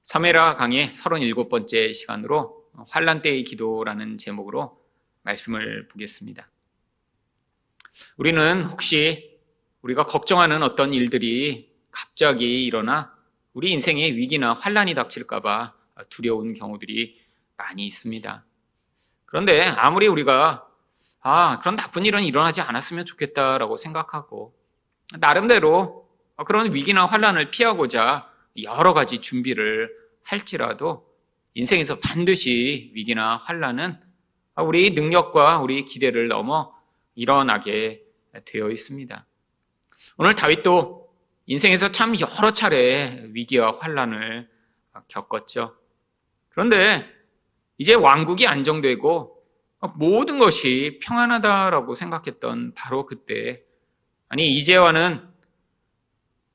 사무엘하 강의 37번째 시간으로 환난 때의 기도라는 제목으로 말씀을 보겠습니다. 우리는 혹시 우리가 걱정하는 어떤 일들이 갑자기 일어나 우리 인생에 위기나 환난이 닥칠까 봐 두려운 경우들이 많이 있습니다. 그런데 아무리 우리가 그런 나쁜 일은 일어나지 않았으면 좋겠다라고 생각하고 나름대로 그런 위기나 환난을 피하고자 여러 가지 준비를 할지라도 인생에서 반드시 위기나 환난은 우리 능력과 우리 기대를 넘어 일어나게 되어 있습니다. 오늘 다윗도 인생에서 참 여러 차례 위기와 환난을 겪었죠. 그런데 이제 왕국이 안정되고 모든 것이 평안하다라고 생각했던 바로 그때, 이제와는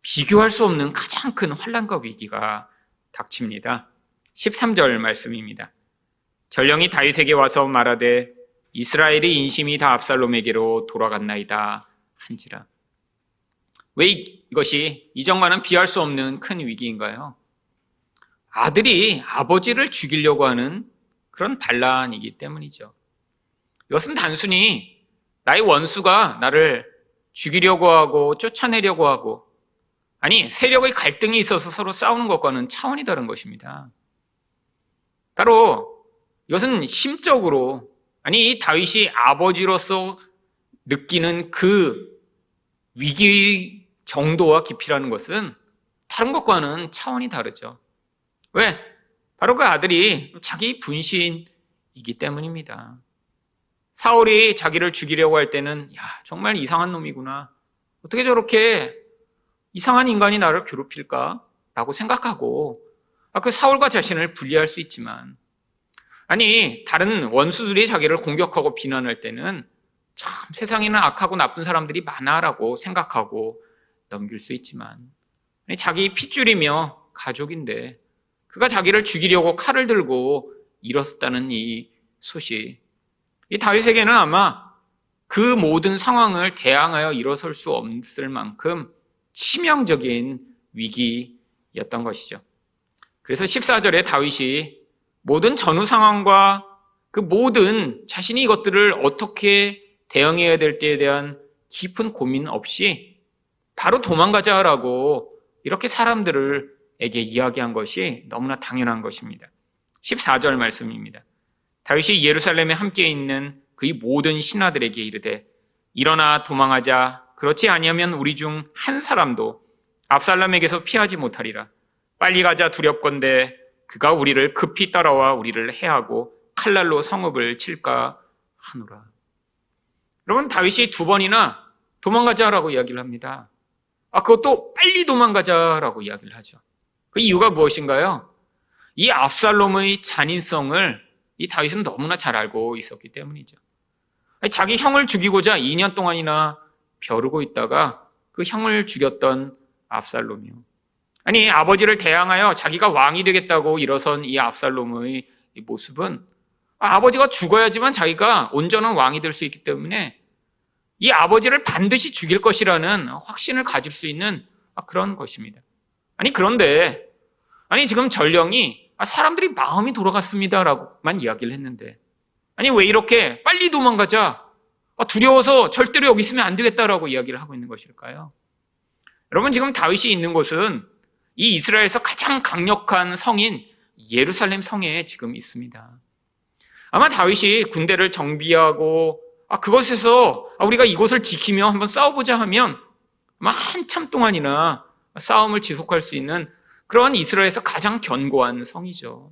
비교할 수 없는 가장 큰 환난과 위기가 닥칩니다. 13절 말씀입니다. 전령이 다윗에게 와서 말하되 이스라엘의 인심이 다 압살롬에게로 돌아갔나이다 한지라. 왜 이것이 이전과는 비할 수 없는 큰 위기인가요? 아들이 아버지를 죽이려고 하는 그런 반란이기 때문이죠. 이것은 단순히 나의 원수가 나를 죽이려고 하고 쫓아내려고 하고 세력의 갈등이 있어서 서로 싸우는 것과는 차원이 다른 것입니다. 바로 이것은 심적으로 이 다윗이 아버지로서 느끼는 그 위기 정도와 깊이라는 것은 다른 것과는 차원이 다르죠. 왜? 바로 그 아들이 자기 분신이기 때문입니다. 사울이 자기를 죽이려고 할 때는 정말 이상한 놈이구나. 어떻게 저렇게 이상한 인간이 나를 괴롭힐까? 라고 생각하고 그 사울과 자신을 분리할 수 있지만 다른 원수들이 자기를 공격하고 비난할 때는 참 세상에는 악하고 나쁜 사람들이 많아라고 생각하고 넘길 수 있지만 자기 핏줄이며 가족인데 그가 자기를 죽이려고 칼을 들고 일었다는 이 소식, 이 다윗에게는 아마 그 모든 상황을 대항하여 일어설 수 없을 만큼 치명적인 위기였던 것이죠. 그래서 14절에 다윗이 모든 전후 상황과 그 모든 자신이 이것들을 어떻게 대응해야 될 때에 대한 깊은 고민 없이 바로 도망가자라고 이렇게 사람들에게 이야기한 것이 너무나 당연한 것입니다. 14절 말씀입니다. 다윗이 예루살렘에 함께 있는 그의 모든 신하들에게 이르되 일어나 도망하자. 그렇지 아니하면 우리 중 한 사람도 압살롬에게서 피하지 못하리라. 빨리 가자 두렵건대 그가 우리를 급히 따라와 우리를 해하고 칼날로 성읍을 칠까 하노라. 여러분, 다윗이 2번이나 도망가자라고 이야기를 합니다. 그것도 빨리 도망가자라고 이야기를 하죠. 그 이유가 무엇인가요? 이 압살롬의 잔인성을 이 다윗은 너무나 잘 알고 있었기 때문이죠. 자기 형을 죽이고자 2년 동안이나 벼르고 있다가 그 형을 죽였던 압살롬이요. 아버지를 대항하여 자기가 왕이 되겠다고 일어선 이 압살롬의 이 모습은 아버지가 죽어야지만 자기가 온전한 왕이 될 수 있기 때문에 이 아버지를 반드시 죽일 것이라는 확신을 가질 수 있는 그런 것입니다. 그런데 지금 전령이 사람들이 마음이 돌아갔습니다라고만 이야기를 했는데 왜 이렇게 빨리 도망가자, 두려워서 절대로 여기 있으면 안 되겠다라고 이야기를 하고 있는 것일까요? 여러분, 지금 다윗이 있는 곳은 이 이스라엘에서 가장 강력한 성인 예루살렘 성에 지금 있습니다. 아마 다윗이 군대를 정비하고 그곳에서 우리가 이곳을 지키며 한번 싸워보자 하면 아마 한참 동안이나 싸움을 지속할 수 있는 그런 이스라엘에서 가장 견고한 성이죠.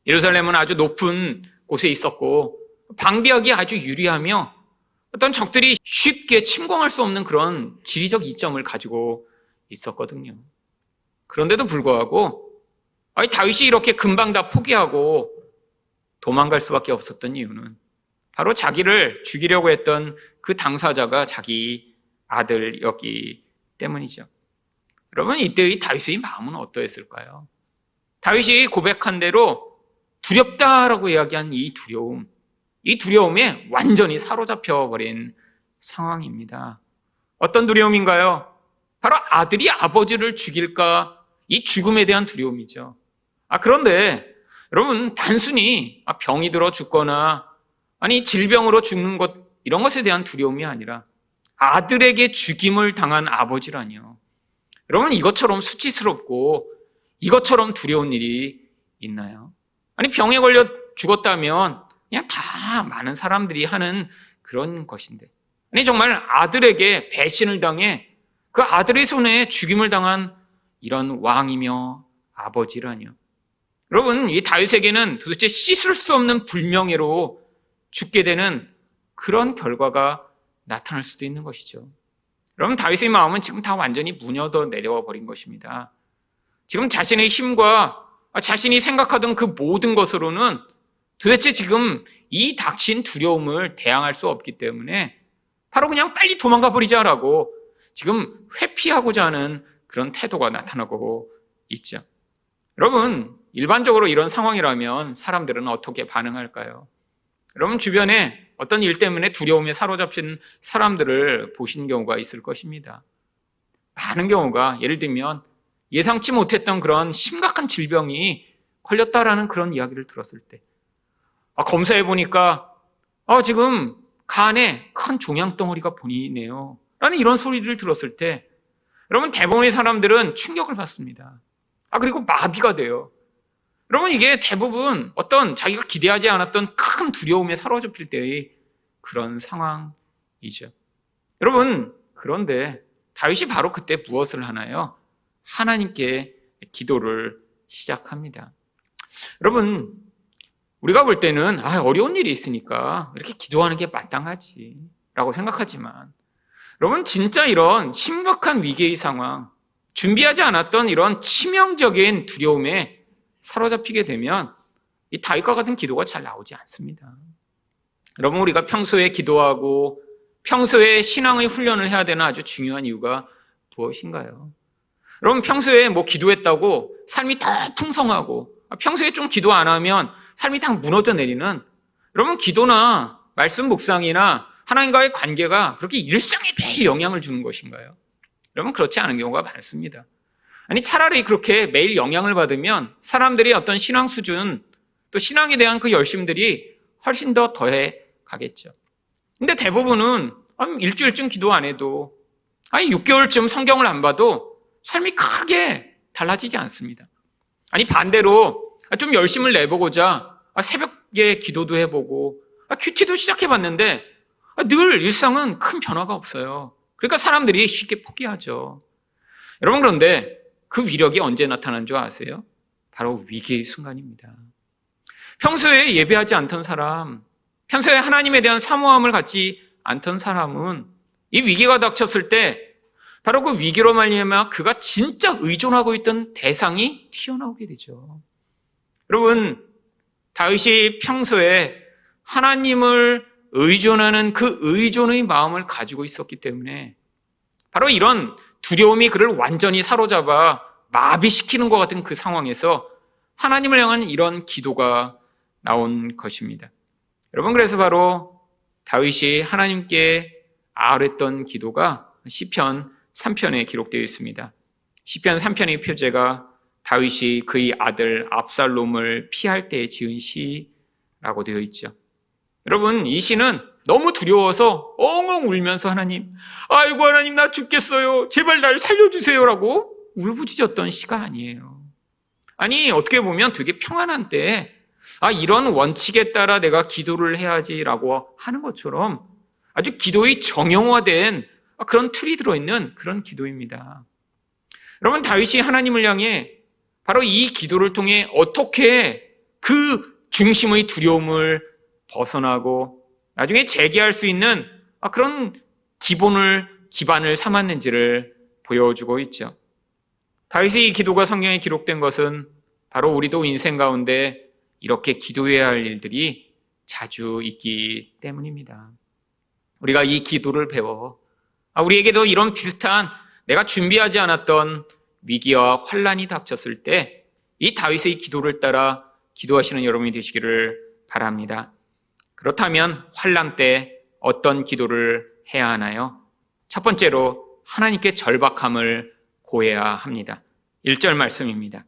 예루살렘은 아주 높은 곳에 있었고 방비하기 아주 유리하며 어떤 적들이 쉽게 침공할 수 없는 그런 지리적 이점을 가지고 있었거든요. 그런데도 불구하고 다윗이 이렇게 금방 다 포기하고 도망갈 수밖에 없었던 이유는 바로 자기를 죽이려고 했던 그 당사자가 자기 아들이었기 때문이죠. 여러분, 이때의 다윗의 마음은 어떠했을까요? 다윗이 고백한 대로 두렵다라고 이야기한 이 두려움에 완전히 사로잡혀 버린 상황입니다. 어떤 두려움인가요? 바로 아들이 아버지를 죽일까 이 죽음에 대한 두려움이죠. 그런데 여러분, 단순히 병이 들어 죽거나 질병으로 죽는 것, 이런 것에 대한 두려움이 아니라 아들에게 죽임을 당한 아버지라니요. 여러분, 이것처럼 수치스럽고 이것처럼 두려운 일이 있나요? 병에 걸려 죽었다면 그냥 다 많은 사람들이 하는 그런 것인데, 정말 아들에게 배신을 당해 그 아들의 손에 죽임을 당한 이런 왕이며 아버지라니요. 여러분, 이 다윗에게는 도대체 씻을 수 없는 불명예로 죽게 되는 그런 결과가 나타날 수도 있는 것이죠. 여러분, 다윗의 마음은 지금 다 완전히 무너져 내려와 버린 것입니다. 지금 자신의 힘과 자신이 생각하던 그 모든 것으로는 도대체 지금 이 닥친 두려움을 대항할 수 없기 때문에 바로 그냥 빨리 도망가 버리자라고 지금 회피하고자 하는 그런 태도가 나타나고 있죠. 여러분, 일반적으로 이런 상황이라면 사람들은 어떻게 반응할까요? 여러분, 주변에 어떤 일 때문에 두려움에 사로잡힌 사람들을 보신 경우가 있을 것입니다. 많은 경우가 예를 들면 예상치 못했던 그런 심각한 질병이 걸렸다라는 그런 이야기를 들었을 때, 검사해 보니까 지금 간에 큰 종양덩어리가 보이네요 라는 이런 소리를 들었을 때, 여러분, 대부분의 사람들은 충격을 받습니다. 그리고 마비가 돼요. 여러분, 이게 대부분 어떤 자기가 기대하지 않았던 큰 두려움에 사로잡힐 때의 그런 상황이죠. 여러분, 그런데 다윗이 바로 그때 무엇을 하나요? 하나님께 기도를 시작합니다. 여러분, 우리가 볼 때는 어려운 일이 있으니까 이렇게 기도하는 게 마땅하지 라고 생각하지만, 여러분, 진짜 이런 심각한 위기의 상황, 준비하지 않았던 이런 치명적인 두려움에 사로잡히게 되면 이 다윗과 같은 기도가 잘 나오지 않습니다. 여러분, 우리가 평소에 기도하고 평소에 신앙의 훈련을 해야 되는 아주 중요한 이유가 무엇인가요? 여러분, 평소에 기도했다고 삶이 더 풍성하고 평소에 좀 기도 안 하면 삶이 다 무너져 내리는, 여러분, 기도나 말씀 묵상이나 하나님과의 관계가 그렇게 일상에 매일 영향을 주는 것인가요? 여러분, 그렇지 않은 경우가 많습니다. 차라리 그렇게 매일 영향을 받으면 사람들이 어떤 신앙 수준, 또 신앙에 대한 그 열심들이 훨씬 더 더해 가겠죠. 근데 대부분은 일주일쯤 기도 안 해도 6개월쯤 성경을 안 봐도 삶이 크게 달라지지 않습니다. 반대로 좀 열심을 내보고자 새벽에 기도도 해보고 큐티도 시작해봤는데 늘 일상은 큰 변화가 없어요. 그러니까 사람들이 쉽게 포기하죠. 여러분, 그런데 그 위력이 언제 나타나는 줄 아세요? 바로 위기의 순간입니다. 평소에 예배하지 않던 사람, 평소에 하나님에 대한 사모함을 갖지 않던 사람은 이 위기가 닥쳤을 때 바로 그 위기로 말미암아 그가 진짜 의존하고 있던 대상이 튀어나오게 되죠. 여러분, 다윗이 평소에 하나님을 의존하는 그 의존의 마음을 가지고 있었기 때문에 바로 이런 두려움이 그를 완전히 사로잡아 마비시키는 것 같은 그 상황에서 하나님을 향한 이런 기도가 나온 것입니다. 여러분, 그래서 바로 다윗이 하나님께 아뢰던 기도가 시편 3편에 기록되어 있습니다. 시편 3편의 표제가 다윗이 그의 아들 압살롬을 피할 때 지은 시라고 되어 있죠. 여러분, 이 시는 너무 두려워서 엉엉 울면서 아이고 하나님, 나 죽겠어요, 제발 날 살려주세요라고 울부짖었던 시가 아니에요. 어떻게 보면 되게 평안한 때에 이런 원칙에 따라 내가 기도를 해야지라고 하는 것처럼 아주 기도의 정형화된 그런 틀이 들어있는 그런 기도입니다. 여러분, 다윗이 하나님을 향해 바로 이 기도를 통해 어떻게 그 중심의 두려움을 벗어나고 나중에 재기할 수 있는 그런 기반을 삼았는지를 보여주고 있죠. 다윗의 이 기도가 성경에 기록된 것은 바로 우리도 인생 가운데 이렇게 기도해야 할 일들이 자주 있기 때문입니다. 우리가 이 기도를 배워 우리에게도 이런 비슷한 내가 준비하지 않았던 위기와 환란이 닥쳤을 때 이 다윗의 기도를 따라 기도하시는 여러분이 되시기를 바랍니다. 그렇다면 환란 때 어떤 기도를 해야 하나요? 첫 번째로 하나님께 절박함을 고해야 합니다. 1절 말씀입니다.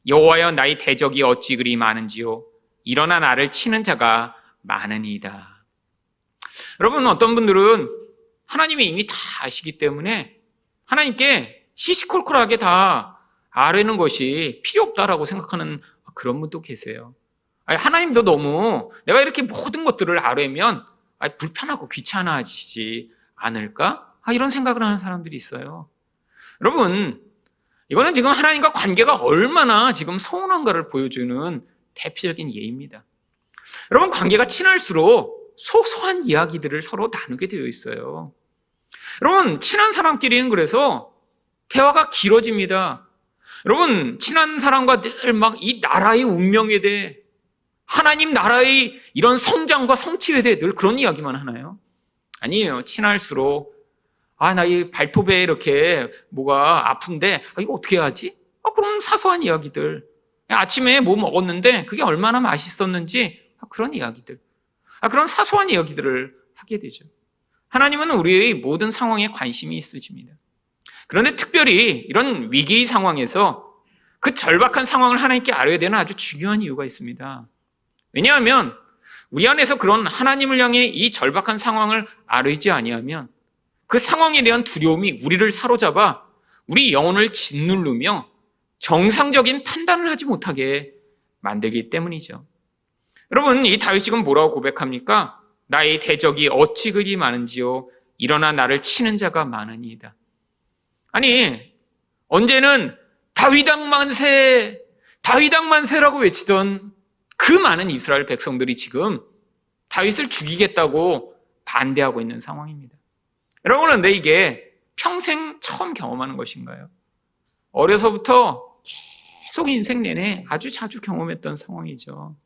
여호와여 나의 대적이 어찌 그리 많은지요 일어나 나를 치는 자가 많으니이다. 여러분, 어떤 분들은 하나님이 이미 다 아시기 때문에 하나님께 시시콜콜하게 다 아뢰는 것이 필요 없다라고 생각하는 그런 분도 계세요. 하나님도 너무 내가 이렇게 모든 것들을 아뢰면 불편하고 귀찮아지지 않을까? 이런 생각을 하는 사람들이 있어요. 여러분, 이거는 지금 하나님과 관계가 얼마나 지금 서운한가를 보여주는 대표적인 예입니다. 여러분, 관계가 친할수록 소소한 이야기들을 서로 나누게 되어 있어요. 여러분, 친한 사람끼리는 그래서 대화가 길어집니다. 여러분, 친한 사람과 늘 막 이 나라의 운명에 대해, 하나님 나라의 이런 성장과 성취에 대해 늘 그런 이야기만 하나요? 아니에요. 친할수록 나 이 발톱에 이렇게 뭐가 아픈데 이거 어떻게 하지? 그런 사소한 이야기들. 아침에 뭐 먹었는데 그게 얼마나 맛있었는지 그런 이야기들. 그런 사소한 이야기들을 하게 되죠. 하나님은 우리의 모든 상황에 관심이 있으십니다. 그런데 특별히 이런 위기 상황에서 그 절박한 상황을 하나님께 아뢰야 되는 아주 중요한 이유가 있습니다. 왜냐하면 우리 안에서 그런 하나님을 향해 이 절박한 상황을 아뢰지 아니하면 그 상황에 대한 두려움이 우리를 사로잡아 우리 영혼을 짓누르며 정상적인 판단을 하지 못하게 만들기 때문이죠. 여러분, 이 다윗이 지금 뭐라고 고백합니까? 나의 대적이 어찌 그리 많은지요 일어나 나를 치는 자가 많으니이다. 아니, 언제는 다윗왕 만세, 다윗왕 만세라고 외치던 그 많은 이스라엘 백성들이 지금 다윗을 죽이겠다고 반대하고 있는 상황입니다. 여러분, 근데 이게 평생 처음 경험하는 것인가요? 어려서부터 계속 인생 내내 아주 자주 경험했던 상황이죠.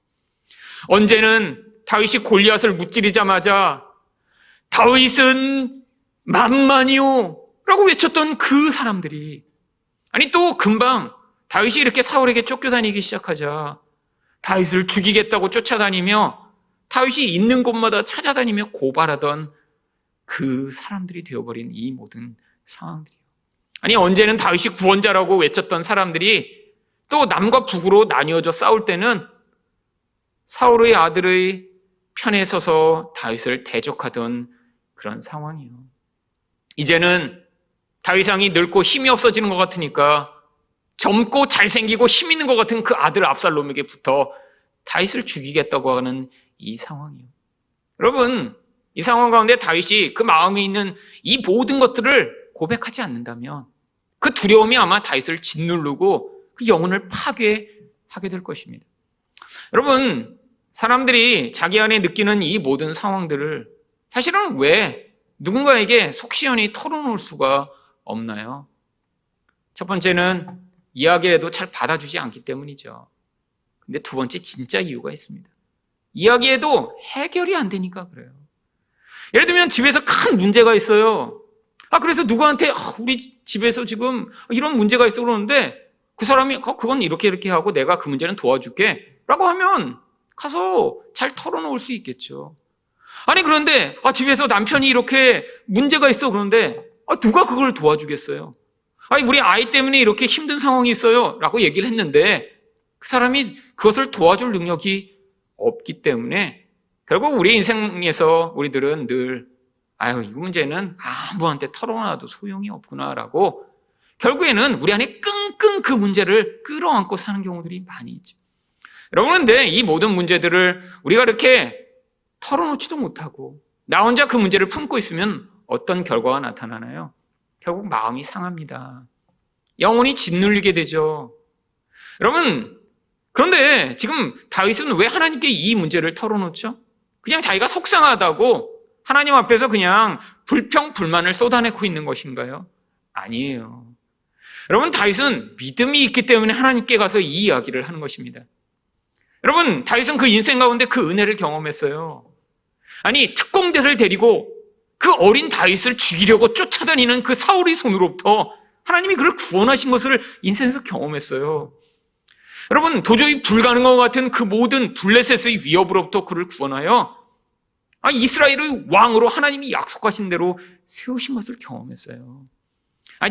언제는 다윗이 골리앗을 무찌르자마자 다윗은 만만이요 라고 외쳤던 그 사람들이, 아니 또 금방 다윗이 이렇게 사울에게 쫓겨다니기 시작하자 다윗을 죽이겠다고 쫓아다니며 다윗이 있는 곳마다 찾아다니며 고발하던 그 사람들이 되어버린 이 모든 상황들이요. 아니, 언제는 다윗이 구원자라고 외쳤던 사람들이 또 남과 북으로 나뉘어져 싸울 때는 사울의 아들의 편에 서서 다윗을 대적하던 그런 상황이요. 이제는 다윗 왕이 늙고 힘이 없어지는 것 같으니까 젊고 잘생기고 힘 있는 것 같은 그 아들 압살롬에게 붙어 다윗을 죽이겠다고 하는 이 상황이요. 여러분, 이 상황 가운데 다윗이 그 마음에 있는 이 모든 것들을 고백하지 않는다면 그 두려움이 아마 다윗을 짓누르고 그 영혼을 파괴하게 될 것입니다. 여러분, 사람들이 자기 안에 느끼는 이 모든 상황들을 사실은 왜 누군가에게 속 시원히 털어놓을 수가 없나요? 첫 번째는 이야기를 해도 잘 받아주지 않기 때문이죠. 근데 두 번째 진짜 이유가 있습니다. 이야기해도 해결이 안 되니까 그래요. 예를 들면 집에서 큰 문제가 있어요. 그래서 누구한테 우리 집에서 지금 이런 문제가 있어 그러는데 그 사람이 그건 이렇게 하고 내가 그 문제는 도와줄게 라고 하면 가서 잘 털어놓을 수 있겠죠. 아니, 그런데 집에서 남편이 이렇게 문제가 있어 그런데 누가 그걸 도와주겠어요? 우리 아이 때문에 이렇게 힘든 상황이 있어요 라고 얘기를 했는데 그 사람이 그것을 도와줄 능력이 없기 때문에 결국 우리 인생에서 우리들은 늘 이 문제는 아무한테 털어놔도 소용이 없구나라고 결국에는 우리 안에 끙끙 그 문제를 끌어안고 사는 경우들이 많이 있죠. 여러분, 근데 이 모든 문제들을 우리가 이렇게 털어놓지도 못하고 나 혼자 그 문제를 품고 있으면 어떤 결과가 나타나나요? 결국 마음이 상합니다. 영혼이 짓눌리게 되죠. 여러분, 그런데 지금 다윗은 왜 하나님께 이 문제를 털어놓죠? 그냥 자기가 속상하다고 하나님 앞에서 그냥 불평불만을 쏟아내고 있는 것인가요? 아니에요. 여러분, 다윗은 믿음이 있기 때문에 하나님께 가서 이 이야기를 하는 것입니다. 여러분, 다윗은 그 인생 가운데 그 은혜를 경험했어요. 아니, 특공대를 데리고 그 어린 다윗을 죽이려고 쫓아다니는 그 사울의 손으로부터 하나님이 그를 구원하신 것을 인생에서 경험했어요. 여러분, 도저히 불가능한 것 같은 그 모든 블레셋의 위협으로부터 그를 구원하여 이스라엘의 왕으로 하나님이 약속하신 대로 세우신 것을 경험했어요.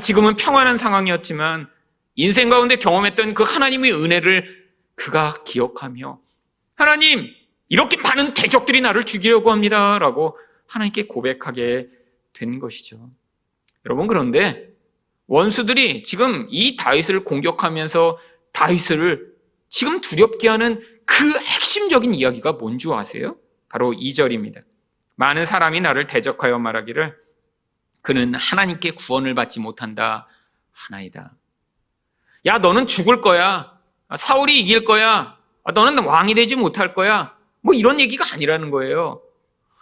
지금은 평안한 상황이었지만 인생 가운데 경험했던 그 하나님의 은혜를 그가 기억하며 하나님, 이렇게 많은 대적들이 나를 죽이려고 합니다 라고 하나님께 고백하게 된 것이죠. 여러분, 그런데 원수들이 지금 이 다윗을 공격하면서 다윗을 지금 두렵게 하는 그 핵심적인 이야기가 뭔 줄 아세요? 바로 2절입니다. 많은 사람이 나를 대적하여 말하기를 그는 하나님께 구원을 받지 못한다 하나이다. 야, 너는 죽을 거야. 사울이 이길 거야. 너는 왕이 되지 못할 거야. 뭐 이런 얘기가 아니라는 거예요.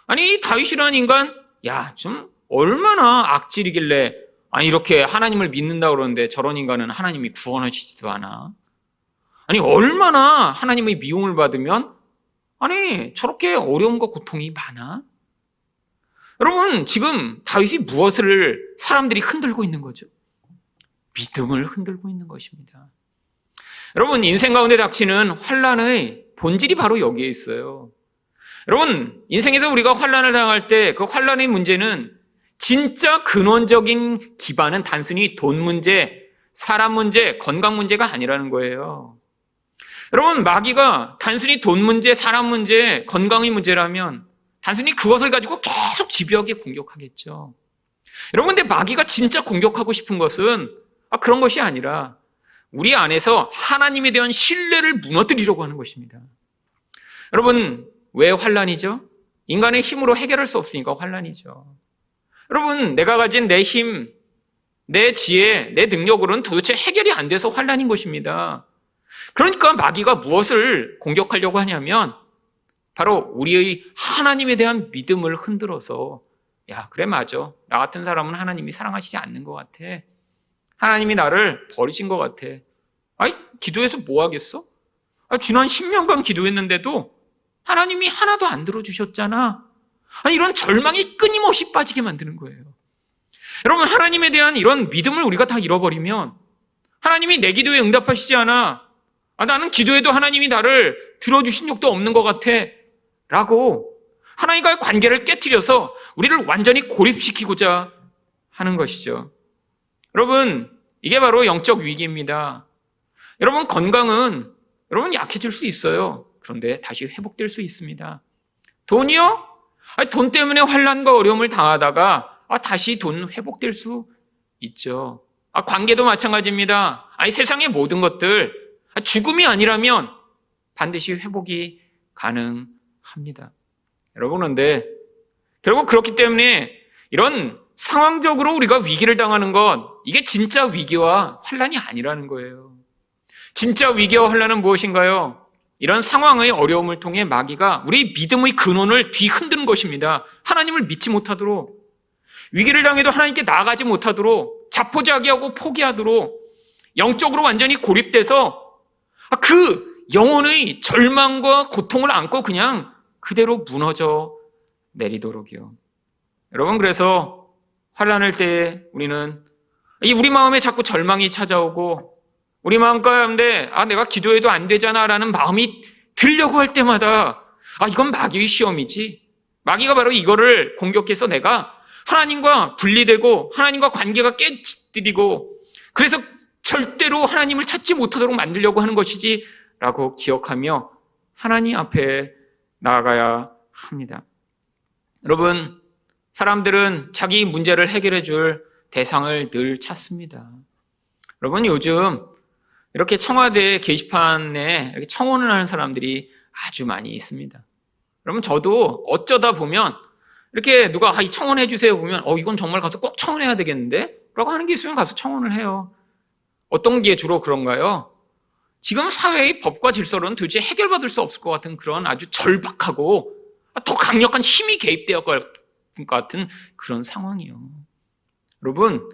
아니, 다윗이라는 인간, 야, 좀 얼마나 악질이길래 이렇게 하나님을 믿는다고 그러는데 저런 인간은 하나님이 구원하시지도 않아. 아니, 얼마나 하나님의 미움을 받으면 저렇게 어려움과 고통이 많아? 여러분, 지금 다윗이 무엇을 사람들이 흔들고 있는 거죠? 믿음을 흔들고 있는 것입니다. 여러분, 인생 가운데 닥치는 환난의 본질이 바로 여기에 있어요. 여러분, 인생에서 우리가 환난을 당할 때 그 환난의 문제는 진짜 근원적인 기반은 단순히 돈 문제, 사람 문제, 건강 문제가 아니라는 거예요. 여러분, 마귀가 단순히 돈 문제, 사람 문제, 건강의 문제라면 단순히 그것을 가지고 계속 집요하게 공격하겠죠. 여러분, 근데 마귀가 진짜 공격하고 싶은 것은 그런 것이 아니라 우리 안에서 하나님에 대한 신뢰를 무너뜨리려고 하는 것입니다. 여러분, 왜 환난이죠? 인간의 힘으로 해결할 수 없으니까 환난이죠. 여러분, 내가 가진 내 힘, 내 지혜, 내 능력으로는 도대체 해결이 안 돼서 환난인 것입니다. 그러니까 마귀가 무엇을 공격하려고 하냐면 바로 우리의 하나님에 대한 믿음을 흔들어서 야, 그래, 맞아. 나 같은 사람은 하나님이 사랑하시지 않는 것 같아. 하나님이 나를 버리신 것 같아. 기도해서 뭐 하겠어? 지난 10년간 기도했는데도 하나님이 하나도 안 들어주셨잖아. 이런 절망이 끊임없이 빠지게 만드는 거예요. 여러분, 하나님에 대한 이런 믿음을 우리가 다 잃어버리면 하나님이 내 기도에 응답하시지 않아. 나는 기도해도 하나님이 나를 들어주신 적도 없는 것 같아 라고 하나님과의 관계를 깨트려서 우리를 완전히 고립시키고자 하는 것이죠. 여러분, 이게 바로 영적 위기입니다. 여러분, 건강은 여러분 약해질 수 있어요. 그런데 다시 회복될 수 있습니다. 돈이요? 돈 때문에 환난과 어려움을 당하다가 다시 돈 회복될 수 있죠. 관계도 마찬가지입니다. 세상의 모든 것들 죽음이 아니라면 반드시 회복이 가능합니다. 여러분, 그런데 결국 그렇기 때문에 이런 상황적으로 우리가 위기를 당하는 것, 이게 진짜 위기와 환난이 아니라는 거예요. 진짜 위기와 환난은 무엇인가요? 이런 상황의 어려움을 통해 마귀가 우리 믿음의 근원을 뒤흔드는 것입니다. 하나님을 믿지 못하도록, 위기를 당해도 하나님께 나아가지 못하도록, 자포자기하고 포기하도록, 영적으로 완전히 고립돼서 그 영혼의 절망과 고통을 안고 그냥 그대로 무너져 내리도록이요. 여러분, 그래서 환난할 때 우리는 우리 마음에 자꾸 절망이 찾아오고 우리 마음 가운데 내가 기도해도 안 되잖아 라는 마음이 들려고 할 때마다 이건 마귀의 시험이지. 마귀가 바로 이거를 공격해서 내가 하나님과 분리되고 하나님과 관계가 깨뜨리고 그래서 절대로 하나님을 찾지 못하도록 만들려고 하는 것이지 라고 기억하며 하나님 앞에 나아가야 합니다. 여러분, 사람들은 자기 문제를 해결해 줄 대상을 늘 찾습니다. 여러분, 요즘 이렇게 청와대 게시판에 이렇게 청혼을 하는 사람들이 아주 많이 있습니다. 여러분, 저도 어쩌다 보면 이렇게 누가 이 청혼해 주세요 보면 이건 정말 가서 꼭 청혼해야 되겠는데? 라고 하는 게 있으면 가서 청혼을 해요. 어떤 게 주로 그런가요? 지금 사회의 법과 질서로는 도대체 해결받을 수 없을 것 같은 그런 아주 절박하고 더 강력한 힘이 개입되어 것 같은 그런 상황이요. 여러분,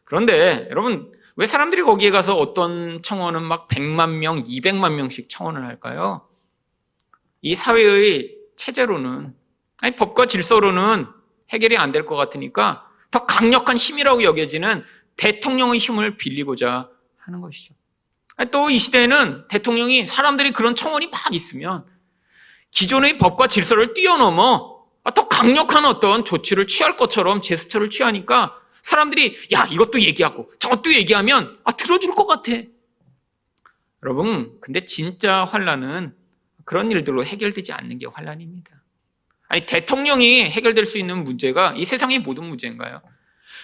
그런데 여러분, 왜 사람들이 거기에 가서 어떤 청원은 막 100만 명, 200만 명씩 청원을 할까요? 이 사회의 체제로는, 법과 질서로는 해결이 안 될 것 같으니까 더 강력한 힘이라고 여겨지는 대통령의 힘을 빌리고자 하는 것이죠. 또 이 시대에는 대통령이 사람들이 그런 청원이 막 있으면 기존의 법과 질서를 뛰어넘어 더 강력한 어떤 조치를 취할 것처럼 제스처를 취하니까 사람들이 야, 이것도 얘기하고 저것도 얘기하면 들어줄 것 같아. 여러분, 근데 진짜 환난은 그런 일들로 해결되지 않는 게 환난입니다. 아니, 대통령이 해결될 수 있는 문제가 이 세상의 모든 문제인가요?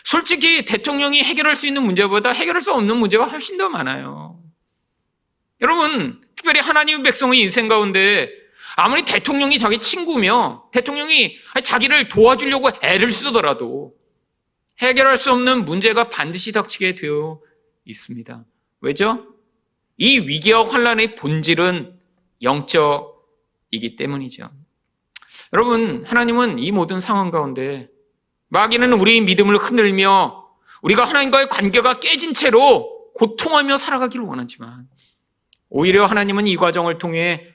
솔직히 대통령이 해결할 수 있는 문제보다 해결할 수 없는 문제가 훨씬 더 많아요. 여러분, 특별히 하나님의 백성의 인생 가운데 아무리 대통령이 자기 친구며 대통령이 자기를 도와주려고 애를 쓰더라도 해결할 수 없는 문제가 반드시 닥치게 되어 있습니다. 왜죠? 이 위기와 환난의 본질은 영적이기 때문이죠. 여러분, 하나님은 이 모든 상황 가운데 마귀는 우리의 믿음을 흔들며 우리가 하나님과의 관계가 깨진 채로 고통하며 살아가기를 원하지만 오히려 하나님은 이 과정을 통해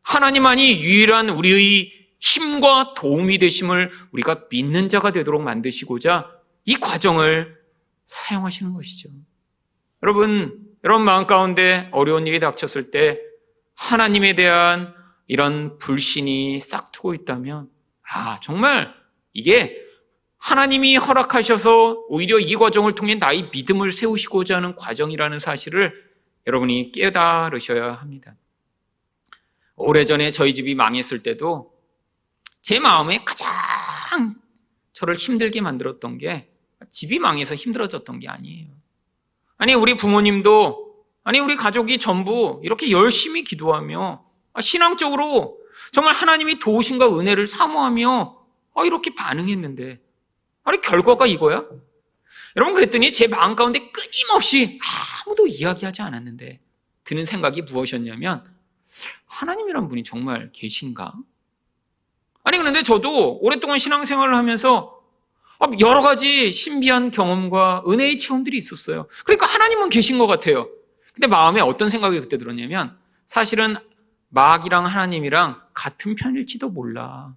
하나님만이 유일한 우리의 힘과 도움이 되심을 우리가 믿는 자가 되도록 만드시고자 이 과정을 사용하시는 것이죠. 여러분 마음 가운데 어려운 일이 닥쳤을 때 하나님에 대한 이런 불신이 싹트고 있다면 정말 이게 하나님이 허락하셔서 오히려 이 과정을 통해 나의 믿음을 세우시고자 하는 과정이라는 사실을 여러분이 깨달으셔야 합니다. 오래전에 저희 집이 망했을 때도 제 마음에 가장 저를 힘들게 만들었던 게 집이 망해서 힘들어졌던 게 아니에요. 아니, 우리 부모님도, 우리 가족이 전부 이렇게 열심히 기도하며 신앙적으로 정말 하나님이 도우심과 은혜를 사모하며 이렇게 반응했는데 결과가 이거야? 여러분, 그랬더니 제 마음 가운데 끊임없이 아무도 이야기하지 않았는데 드는 생각이 무엇이었냐면 하나님이란 분이 정말 계신가? 그런데 저도 오랫동안 신앙생활을 하면서 여러 가지 신비한 경험과 은혜의 체험들이 있었어요. 그러니까 하나님은 계신 것 같아요. 근데 마음에 어떤 생각이 그때 들었냐면 사실은 마귀랑 하나님이랑 같은 편일지도 몰라.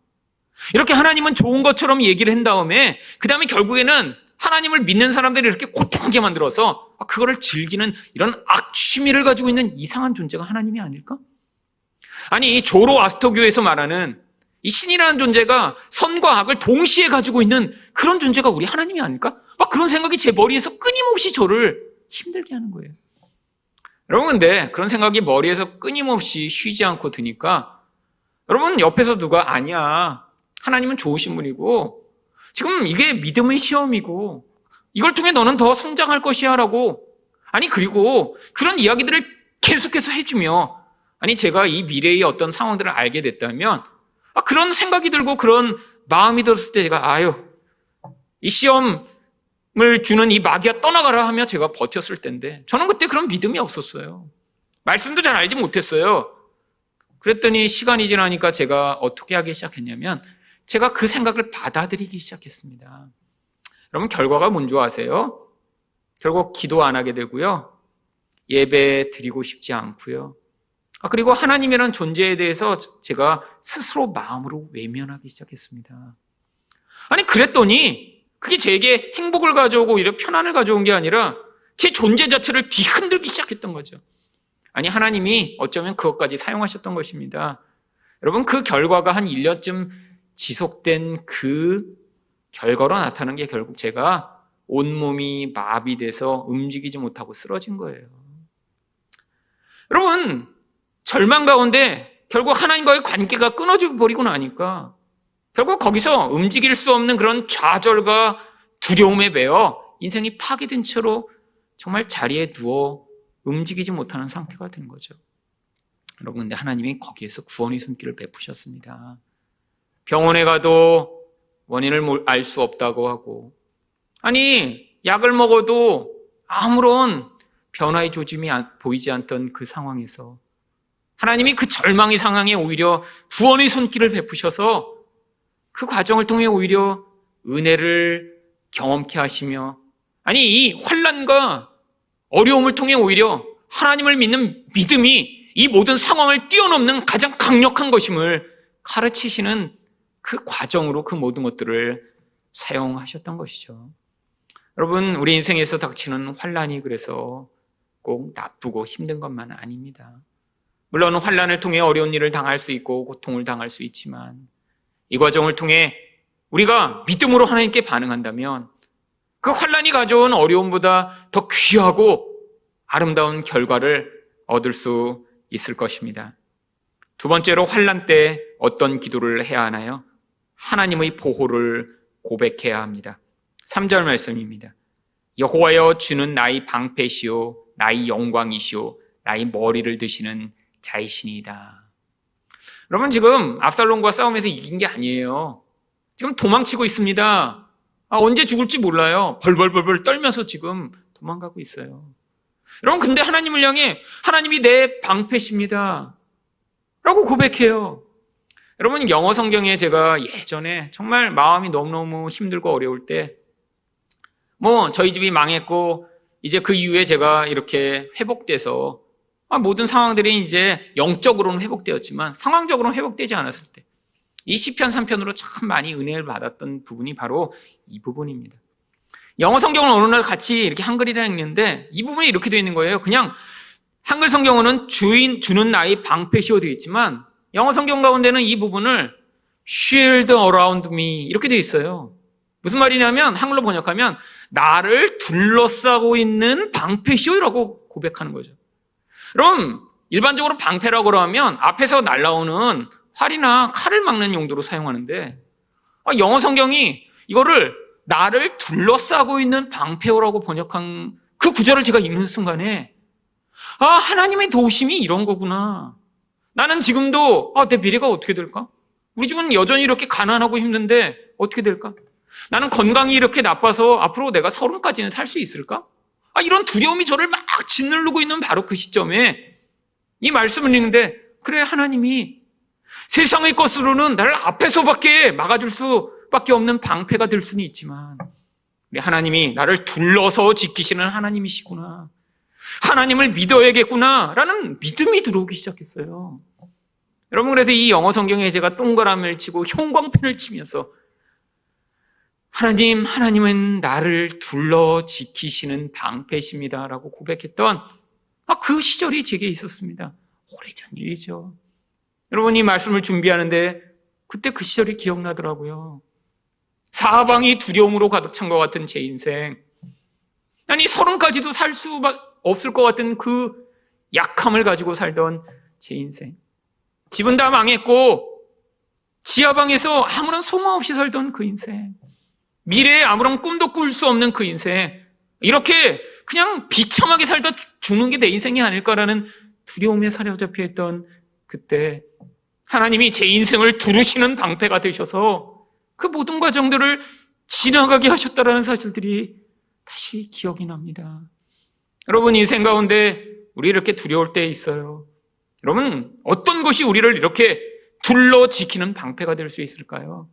이렇게 하나님은 좋은 것처럼 얘기를 한 다음에 그 다음에 결국에는 하나님을 믿는 사람들이 이렇게 고통하게 만들어서 그거를 즐기는 이런 악취미를 가지고 있는 이상한 존재가 하나님이 아닐까? 아니, 조로아스터교에서 말하는 이 신이라는 존재가 선과 악을 동시에 가지고 있는 그런 존재가 우리 하나님이 아닐까? 그런 생각이 제 머리에서 끊임없이 저를 힘들게 하는 거예요. 여러분, 근데 그런 생각이 머리에서 끊임없이 쉬지 않고 드니까 여러분 옆에서 누가 아니야, 하나님은 좋으신 분이고 지금 이게 믿음의 시험이고 이걸 통해 너는 더 성장할 것이야 라고 그리고 그런 이야기들을 계속해서 해주며 제가 이 미래의 어떤 상황들을 알게 됐다면 그런 생각이 들고 그런 마음이 들었을 때 제가 이 시험을 주는 이 마귀가 떠나가라 하며 제가 버텼을 텐데 저는 그때 그런 믿음이 없었어요. 말씀도 잘 알지 못했어요. 그랬더니 시간이 지나니까 제가 어떻게 하기 시작했냐면 제가 그 생각을 받아들이기 시작했습니다. 여러분, 결과가 뭔지 아세요? 결국 기도 안 하게 되고요. 예배 드리고 싶지 않고요. 그리고 하나님이라는 존재에 대해서 제가 스스로 마음으로 외면하기 시작했습니다. 그랬더니 그게 제게 행복을 가져오고 오히려 편안을 가져온 게 아니라 제 존재 자체를 뒤흔들기 시작했던 거죠. 하나님이 어쩌면 그것까지 사용하셨던 것입니다. 여러분, 그 결과가 한 1년쯤 지속된 그 결과로 나타난 게 결국 제가 온몸이 마비돼서 움직이지 못하고 쓰러진 거예요. 여러분, 절망 가운데 결국 하나님과의 관계가 끊어져 버리고 나니까 결국 거기서 움직일 수 없는 그런 좌절과 두려움에 매여 인생이 파괴된 채로 정말 자리에 누워 움직이지 못하는 상태가 된 거죠. 여러분, 근데 하나님이 거기에서 구원의 손길을 베푸셨습니다. 병원에 가도 원인을 알 수 없다고 하고 약을 먹어도 아무런 변화의 조짐이 보이지 않던 그 상황에서 하나님이 그 절망의 상황에 오히려 구원의 손길을 베푸셔서 그 과정을 통해 오히려 은혜를 경험케 하시며 이 환난과 어려움을 통해 오히려 하나님을 믿는 믿음이 이 모든 상황을 뛰어넘는 가장 강력한 것임을 가르치시는 그 과정으로 그 모든 것들을 사용하셨던 것이죠. 여러분, 우리 인생에서 닥치는 환난이 그래서 꼭 나쁘고 힘든 것만은 아닙니다. 물론 환난을 통해 어려운 일을 당할 수 있고 고통을 당할 수 있지만 이 과정을 통해 우리가 믿음으로 하나님께 반응한다면 그 환난이 가져온 어려움보다 더 귀하고 아름다운 결과를 얻을 수 있을 것입니다. 두 번째로, 환난 때 어떤 기도를 해야 하나요? 하나님의 보호를 고백해야 합니다. 3절 말씀입니다. 여호와여, 주는 나의 방패시오 나의 영광이시오 나의 머리를 드시는 자이시니이다. 여러분, 지금 압살롬과 싸움에서 이긴 게 아니에요. 지금 도망치고 있습니다. 언제 죽을지 몰라요. 벌벌벌벌 떨면서 지금 도망가고 있어요. 여러분, 근데 하나님을 향해 하나님이 내 방패십니다 라고 고백해요. 여러분, 영어 성경에 제가 예전에 정말 마음이 너무너무 힘들고 어려울 때, 저희 집이 망했고 이제 그 이후에 제가 이렇게 회복돼서 모든 상황들이 이제 영적으로는 회복되었지만 상황적으로는 회복되지 않았을 때, 이 시편 3편으로 참 많이 은혜를 받았던 부분이 바로 이 부분입니다. 영어 성경을 어느 날 같이 이렇게 한글이라 읽는데 이 부분이 이렇게 되어 있는 거예요. 그냥 한글 성경으로는 주는 나의 방패시오 되어 있지만 영어 성경 가운데는 이 부분을 shield around me 이렇게 되어 있어요. 무슨 말이냐면, 한글로 번역하면 나를 둘러싸고 있는 방패시오라고 고백하는 거죠. 그럼 일반적으로 방패라고 하면 앞에서 날아오는 활이나 칼을 막는 용도로 사용하는데, 영어 성경이 이거를 나를 둘러싸고 있는 방패라고 번역한 그 구절을 제가 읽는 순간에 하나님의 도우심이 이런 거구나. 나는 지금도 내 미래가 어떻게 될까? 우리 집은 여전히 이렇게 가난하고 힘든데 어떻게 될까? 나는 건강이 이렇게 나빠서 앞으로 내가 30까지는 살 수 있을까? 이런 두려움이 저를 막 짓누르고 있는 바로 그 시점에 이 말씀을 읽는데, 그래, 하나님이 세상의 것으로는 나를 앞에서밖에 막아줄 수밖에 없는 방패가 될 수는 있지만 우리 하나님이 나를 둘러서 지키시는 하나님이시구나, 하나님을 믿어야겠구나 라는 믿음이 들어오기 시작했어요. 여러분, 그래서 이 영어 성경에 제가 동그라미를 치고 형광펜을 치면서 하나님은 나를 둘러 지키시는 방패십니다 라고 고백했던 그 시절이 제게 있었습니다. 오래전 일이죠. 여러분, 이 말씀을 준비하는데 그때 그 시절이 기억나더라고요. 사방이 두려움으로 가득 찬 것 같은 제 인생, 아니 30까지도 살 수 없을 것 같은 그 약함을 가지고 살던 제 인생, 집은 다 망했고 지하방에서 아무런 소망 없이 살던 그 인생, 미래에 아무런 꿈도 꿀 수 없는 그 인생, 이렇게 그냥 비참하게 살다 죽는 게 내 인생이 아닐까라는 두려움에 사로잡혀 있던 그때 하나님이 제 인생을 두르시는 방패가 되셔서 그 모든 과정들을 지나가게 하셨다라는 사실들이 다시 기억이 납니다. 여러분, 인생 가운데 우리 이렇게 두려울 때 있어요. 여러분, 어떤 것이 우리를 이렇게 둘러 지키는 방패가 될 수 있을까요?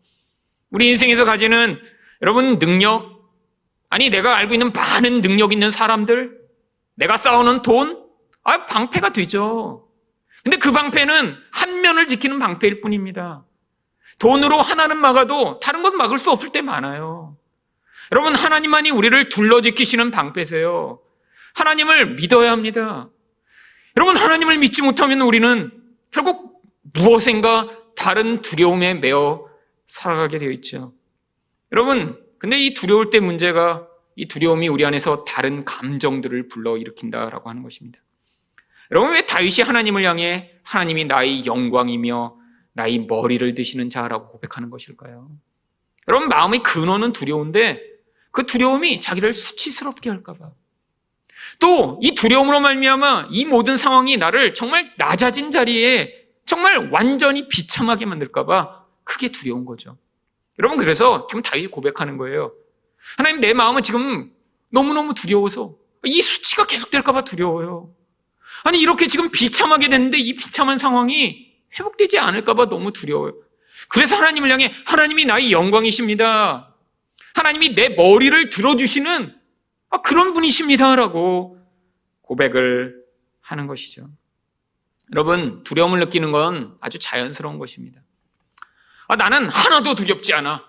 우리 인생에서 가지는 여러분 능력, 내가 알고 있는 많은 능력 있는 사람들, 내가 쌓아놓은 돈, 방패가 되죠. 근데 그 방패는 한 면을 지키는 방패일 뿐입니다. 돈으로 하나는 막아도 다른 건 막을 수 없을 때 많아요. 여러분, 하나님만이 우리를 둘러 지키시는 방패세요. 하나님을 믿어야 합니다. 여러분, 하나님을 믿지 못하면 우리는 결국 무엇인가 다른 두려움에 매어 살아가게 되어 있죠. 여러분, 근데 이 두려울 때 문제가, 이 두려움이 우리 안에서 다른 감정들을 불러일으킨다라고 하는 것입니다. 여러분, 왜 다윗이 하나님을 향해 하나님이 나의 영광이며 나의 머리를 드시는 자라고 고백하는 것일까요? 여러분, 마음의 근원은 두려운데 그 두려움이 자기를 수치스럽게 할까 봐, 또 이 두려움으로 말미암아 이 모든 상황이 나를 정말 낮아진 자리에 정말 완전히 비참하게 만들까 봐 크게 두려운 거죠. 여러분, 그래서 지금 다윗이 고백하는 거예요. 하나님, 내 마음은 지금 너무너무 두려워서 이 수치가 계속될까 봐 두려워요. 이렇게 지금 비참하게 됐는데 이 비참한 상황이 회복되지 않을까 봐 너무 두려워요. 그래서 하나님을 향해 하나님이 나의 영광이십니다, 하나님이 내 머리를 들어주시는 그런 분이십니다 라고 고백을 하는 것이죠. 여러분, 두려움을 느끼는 건 아주 자연스러운 것입니다. 나는 하나도 두렵지 않아.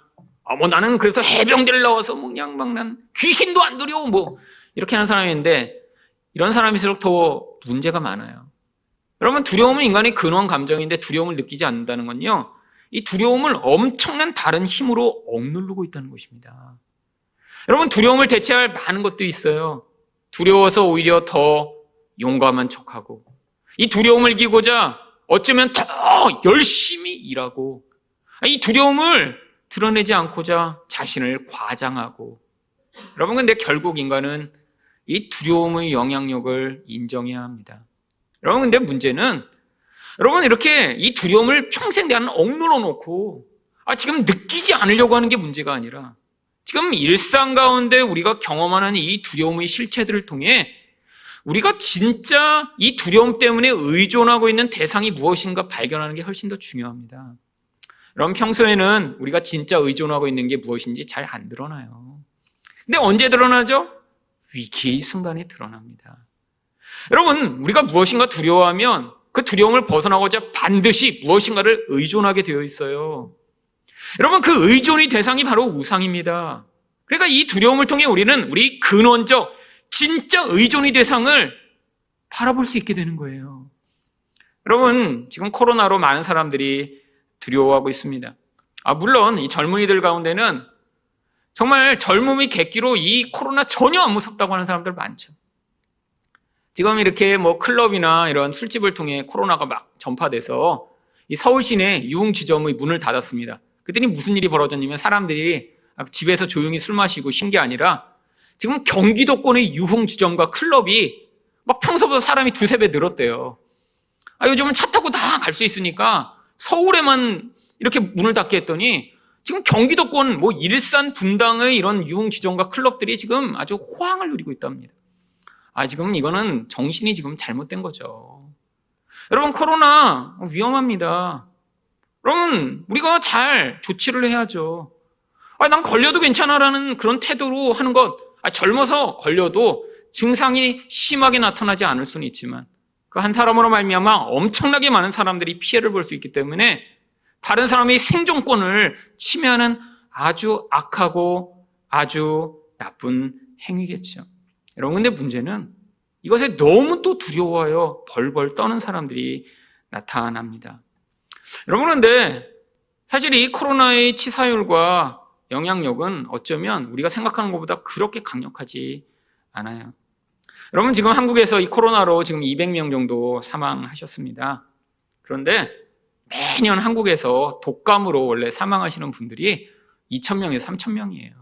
나는 그래서 해병대를 나와서 그냥 난 귀신도 안 두려워 이렇게 하는 사람인데, 이런 사람일수록 더 문제가 많아요. 여러분, 두려움은 인간의 근원 감정인데 두려움을 느끼지 않는다는 건요, 이 두려움을 엄청난 다른 힘으로 억누르고 있다는 것입니다. 여러분, 두려움을 대체할 많은 것도 있어요. 두려워서 오히려 더 용감한 척하고, 이 두려움을 이기고자 어쩌면 더 열심히 일하고, 이 두려움을 드러내지 않고자 자신을 과장하고. 여러분, 근데 결국 인간은 이 두려움의 영향력을 인정해야 합니다. 여러분, 근데 문제는, 여러분, 이렇게 이 두려움을 평생 내 안에 억눌러 놓고 지금 느끼지 않으려고 하는 게 문제가 아니라, 지금 일상 가운데 우리가 경험하는 이 두려움의 실체들을 통해 우리가 진짜 이 두려움 때문에 의존하고 있는 대상이 무엇인가 발견하는 게 훨씬 더 중요합니다. 여러분, 평소에는 우리가 진짜 의존하고 있는 게 무엇인지 잘 안 드러나요. 근데 언제 드러나죠? 위기의 순간에 드러납니다. 여러분, 우리가 무엇인가 두려워하면 그 두려움을 벗어나고자 반드시 무엇인가를 의존하게 되어 있어요. 여러분, 그 의존의 대상이 바로 우상입니다. 그러니까 이 두려움을 통해 우리는 우리 근원적 진짜 의존의 대상을 바라볼 수 있게 되는 거예요. 여러분, 지금 코로나로 많은 사람들이 두려워하고 있습니다. 물론 이 젊은이들 가운데는 정말 젊음의 객기로 이 코로나 전혀 안 무섭다고 하는 사람들 많죠. 지금 이렇게 클럽이나 이런 술집을 통해 코로나가 막 전파돼서 이 서울 시내 유흥지점의 문을 닫았습니다. 그랬더니 무슨 일이 벌어졌냐면, 사람들이 집에서 조용히 술 마시고 쉰 게 아니라 지금 경기도권의 유흥지점과 클럽이 막 평소보다 사람이 두세 배 늘었대요. 요즘은 차 타고 다 갈 수 있으니까 서울에만 이렇게 문을 닫게 했더니 지금 경기도권 일산 분당의 이런 유흥지점과 클럽들이 지금 아주 호황을 누리고 있답니다. 지금 이거는 정신이 지금 잘못된 거죠. 여러분, 코로나 위험합니다. 여러분, 우리가 잘 조치를 해야죠. 난 걸려도 괜찮아라는 그런 태도로 하는 것, 젊어서 걸려도 증상이 심하게 나타나지 않을 수는 있지만 그 한 사람으로 말미암아 엄청나게 많은 사람들이 피해를 볼 수 있기 때문에 다른 사람의 생존권을 침해하는 아주 악하고 아주 나쁜 행위겠죠. 여러분, 근데 문제는 이것에 너무 또 두려워하여 벌벌 떠는 사람들이 나타납니다. 여러분, 그런데 사실 이 코로나의 치사율과 영향력은 어쩌면 우리가 생각하는 것보다 그렇게 강력하지 않아요. 여러분, 지금 한국에서 이 코로나로 지금 200명 정도 사망하셨습니다. 그런데 매년 한국에서 독감으로 원래 사망하시는 분들이 2,000명에서 3,000명이에요.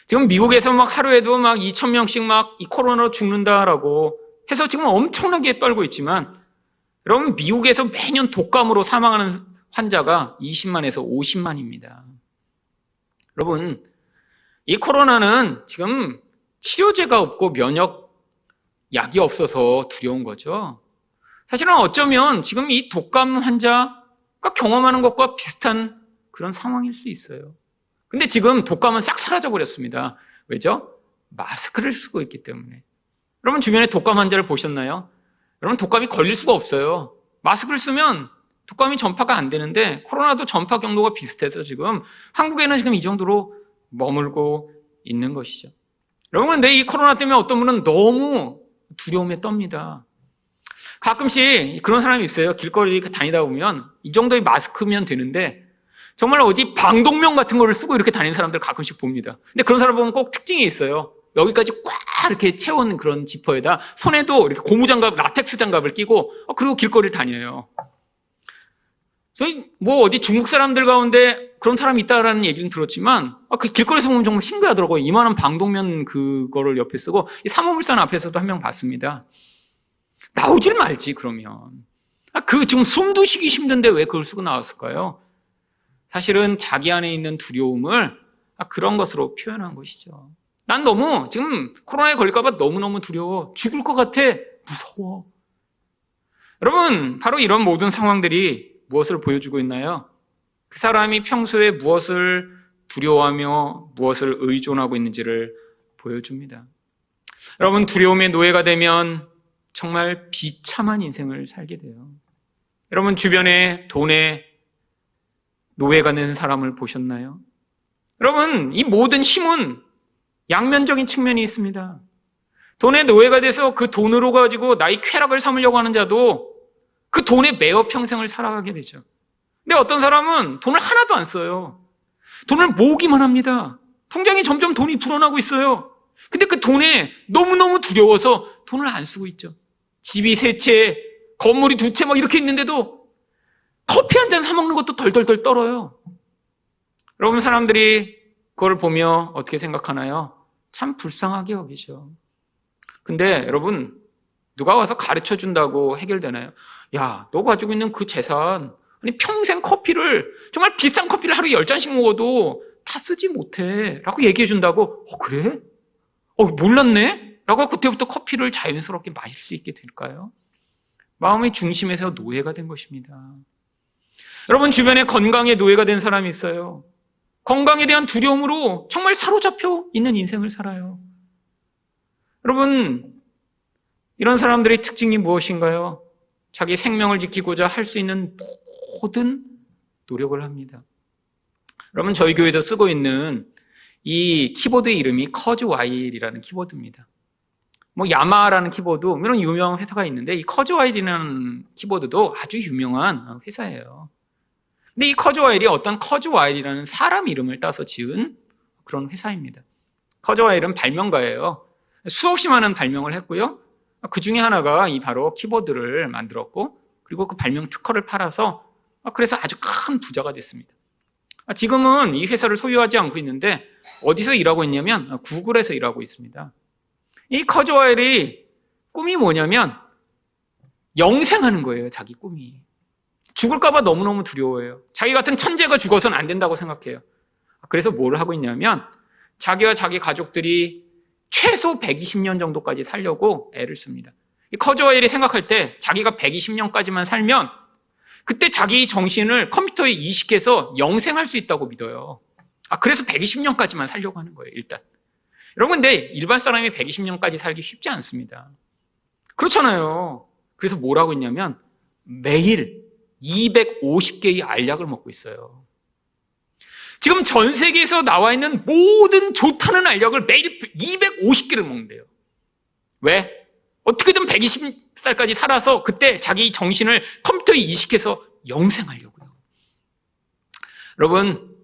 지금 미국에서 하루에도 2,000명씩 이 코로나로 죽는다라고 해서 지금 엄청나게 떨고 있지만, 여러분, 미국에서 매년 독감으로 사망하는 환자가 20만에서 50만입니다. 여러분, 이 코로나는 지금 치료제가 없고 면역약이 없어서 두려운 거죠. 사실은 어쩌면 지금 이 독감 환자가 경험하는 것과 비슷한 그런 상황일 수 있어요. 근데 지금 독감은 싹 사라져버렸습니다. 왜죠? 마스크를 쓰고 있기 때문에. 여러분, 주변에 독감 환자를 보셨나요? 여러분, 독감이 걸릴 수가 없어요. 마스크를 쓰면 독감이 전파가 안 되는데 코로나도 전파 경로가 비슷해서 지금 한국에는 지금 이 정도로 머물고 있는 것이죠. 여러분, 근데 이 코로나 때문에 어떤 분은 너무 두려움에 떱니다. 가끔씩 그런 사람이 있어요. 길거리 다니다 보면 이 정도의 마스크면 되는데 정말 어디 방독면 같은 거를 쓰고 이렇게 다니는 사람들 가끔씩 봅니다. 근데 그런 사람 보면 꼭 특징이 있어요. 여기까지 꽉 이렇게 채운 그런 지퍼에다 손에도 이렇게 고무장갑, 라텍스 장갑을 끼고 그리고 길거리를 다녀요. 저희 어디 중국 사람들 가운데 그런 사람이 있다라는 얘기는 들었지만 그 길거리에서 보면 정말 신기하더라고요. 이만한 방독면 그거를 옆에 쓰고 이 사모물산 앞에서도 한 명 봤습니다. 나오질 말지 그러면. 지금 숨도 쉬기 힘든데 왜 그걸 쓰고 나왔을까요? 사실은 자기 안에 있는 두려움을 그런 것으로 표현한 것이죠. 난 너무 지금 코로나에 걸릴까 봐 너무너무 두려워. 죽을 것 같아. 무서워. 여러분, 바로 이런 모든 상황들이 무엇을 보여주고 있나요? 그 사람이 평소에 무엇을 두려워하며 무엇을 의존하고 있는지를 보여줍니다. 여러분, 두려움의 노예가 되면 정말 비참한 인생을 살게 돼요. 여러분, 주변에 돈에 노예가 된 사람을 보셨나요? 여러분, 이 모든 힘은 양면적인 측면이 있습니다. 돈의 노예가 돼서 그 돈으로 가지고 나의 쾌락을 삼으려고 하는 자도 그 돈에 매어 평생을 살아가게 되죠. 근데 어떤 사람은 돈을 하나도 안 써요. 돈을 모으기만 합니다. 통장에 점점 돈이 불어나고 있어요. 근데 그 돈에 너무너무 두려워서 돈을 안 쓰고 있죠. 집이 3채, 건물이 2채 막 이렇게 있는데도 커피 한 잔 사 먹는 것도 덜덜덜 떨어요. 여러분, 사람들이 그걸 보며 어떻게 생각하나요? 참 불쌍하게 여기죠. 근데 여러분, 누가 와서 가르쳐 준다고 해결되나요? 야, 너 가지고 있는 그 재산, 아니 평생 커피를, 정말 비싼 커피를 하루에 10잔씩 먹어도 다 쓰지 못해 라고 얘기해 준다고, 그래? 몰랐네? 라고 그때부터 커피를 자연스럽게 마실 수 있게 될까요? 마음의 중심에서 노예가 된 것입니다. 여러분, 주변에 건강에 노예가 된 사람이 있어요. 건강에 대한 두려움으로 정말 사로잡혀 있는 인생을 살아요. 여러분, 이런 사람들의 특징이 무엇인가요? 자기 생명을 지키고자 할 수 있는 모든 노력을 합니다. 여러분, 저희 교회도 쓰고 있는 이 키보드의 이름이 커즈와일이라는 키보드입니다. 야마라는 키보드, 이런 유명한 회사가 있는데 이 커즈와일이라는 키보드도 아주 유명한 회사예요. 근데 이 커즈와일이 어떤 커즈와일이라는 사람 이름을 따서 지은 그런 회사입니다. 커즈와일은 발명가예요. 수없이 많은 발명을 했고요. 그 중에 하나가 이 바로 키보드를 만들었고, 그리고 그 발명 특허를 팔아서 그래서 아주 큰 부자가 됐습니다. 지금은 이 회사를 소유하지 않고 있는데 어디서 일하고 있냐면 구글에서 일하고 있습니다. 이 커즈와일이 꿈이 뭐냐면 영생하는 거예요. 자기 꿈이. 죽을까 봐 너무너무 두려워해요. 자기 같은 천재가 죽어서는 안 된다고 생각해요. 그래서 뭘 하고 있냐면 자기와 자기 가족들이 최소 120년 정도까지 살려고 애를 씁니다. 이 커즈와일이 생각할 때 자기가 120년까지만 살면 그때 자기 정신을 컴퓨터에 이식해서 영생할 수 있다고 믿어요. 그래서 120년까지만 살려고 하는 거예요, 일단. 여러분, 근데 일반 사람이 120년까지 살기 쉽지 않습니다. 그렇잖아요. 그래서 뭘 하고 있냐면 매일 250개의 알약을 먹고 있어요. 지금 전 세계에서 나와 있는 모든 좋다는 알약을 매일 250개를 먹는데요. 왜? 어떻게든 120살까지 살아서 그때 자기 정신을 컴퓨터에 이식해서 영생하려고요. 여러분,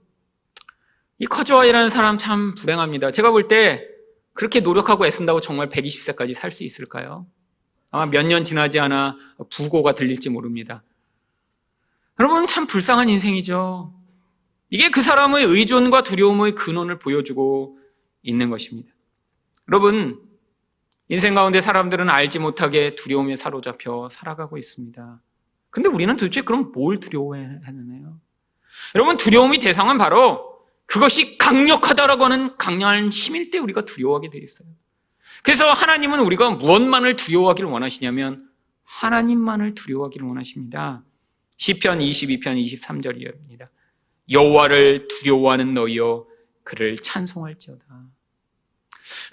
이 커즈와일이라는 사람 참 불행합니다. 제가 볼 때 그렇게 노력하고 애쓴다고 정말 120세까지 살 수 있을까요? 아마 몇 년 지나지 않아 부고가 들릴지 모릅니다. 여러분, 참 불쌍한 인생이죠. 이게 그 사람의 의존과 두려움의 근원을 보여주고 있는 것입니다. 여러분, 인생 가운데 사람들은 알지 못하게 두려움에 사로잡혀 살아가고 있습니다. 근데 우리는 도대체 그럼 뭘 두려워하느냐요? 여러분, 두려움의 대상은 바로 그것이 강력하다라고 하는 강력한 힘일 때 우리가 두려워하게 돼 있어요. 그래서 하나님은 우리가 무엇만을 두려워하기를 원하시냐면 하나님만을 두려워하기를 원하십니다. 시편 22편 23절입니다. 여호와를 두려워하는 너희여 그를 찬송할지어다.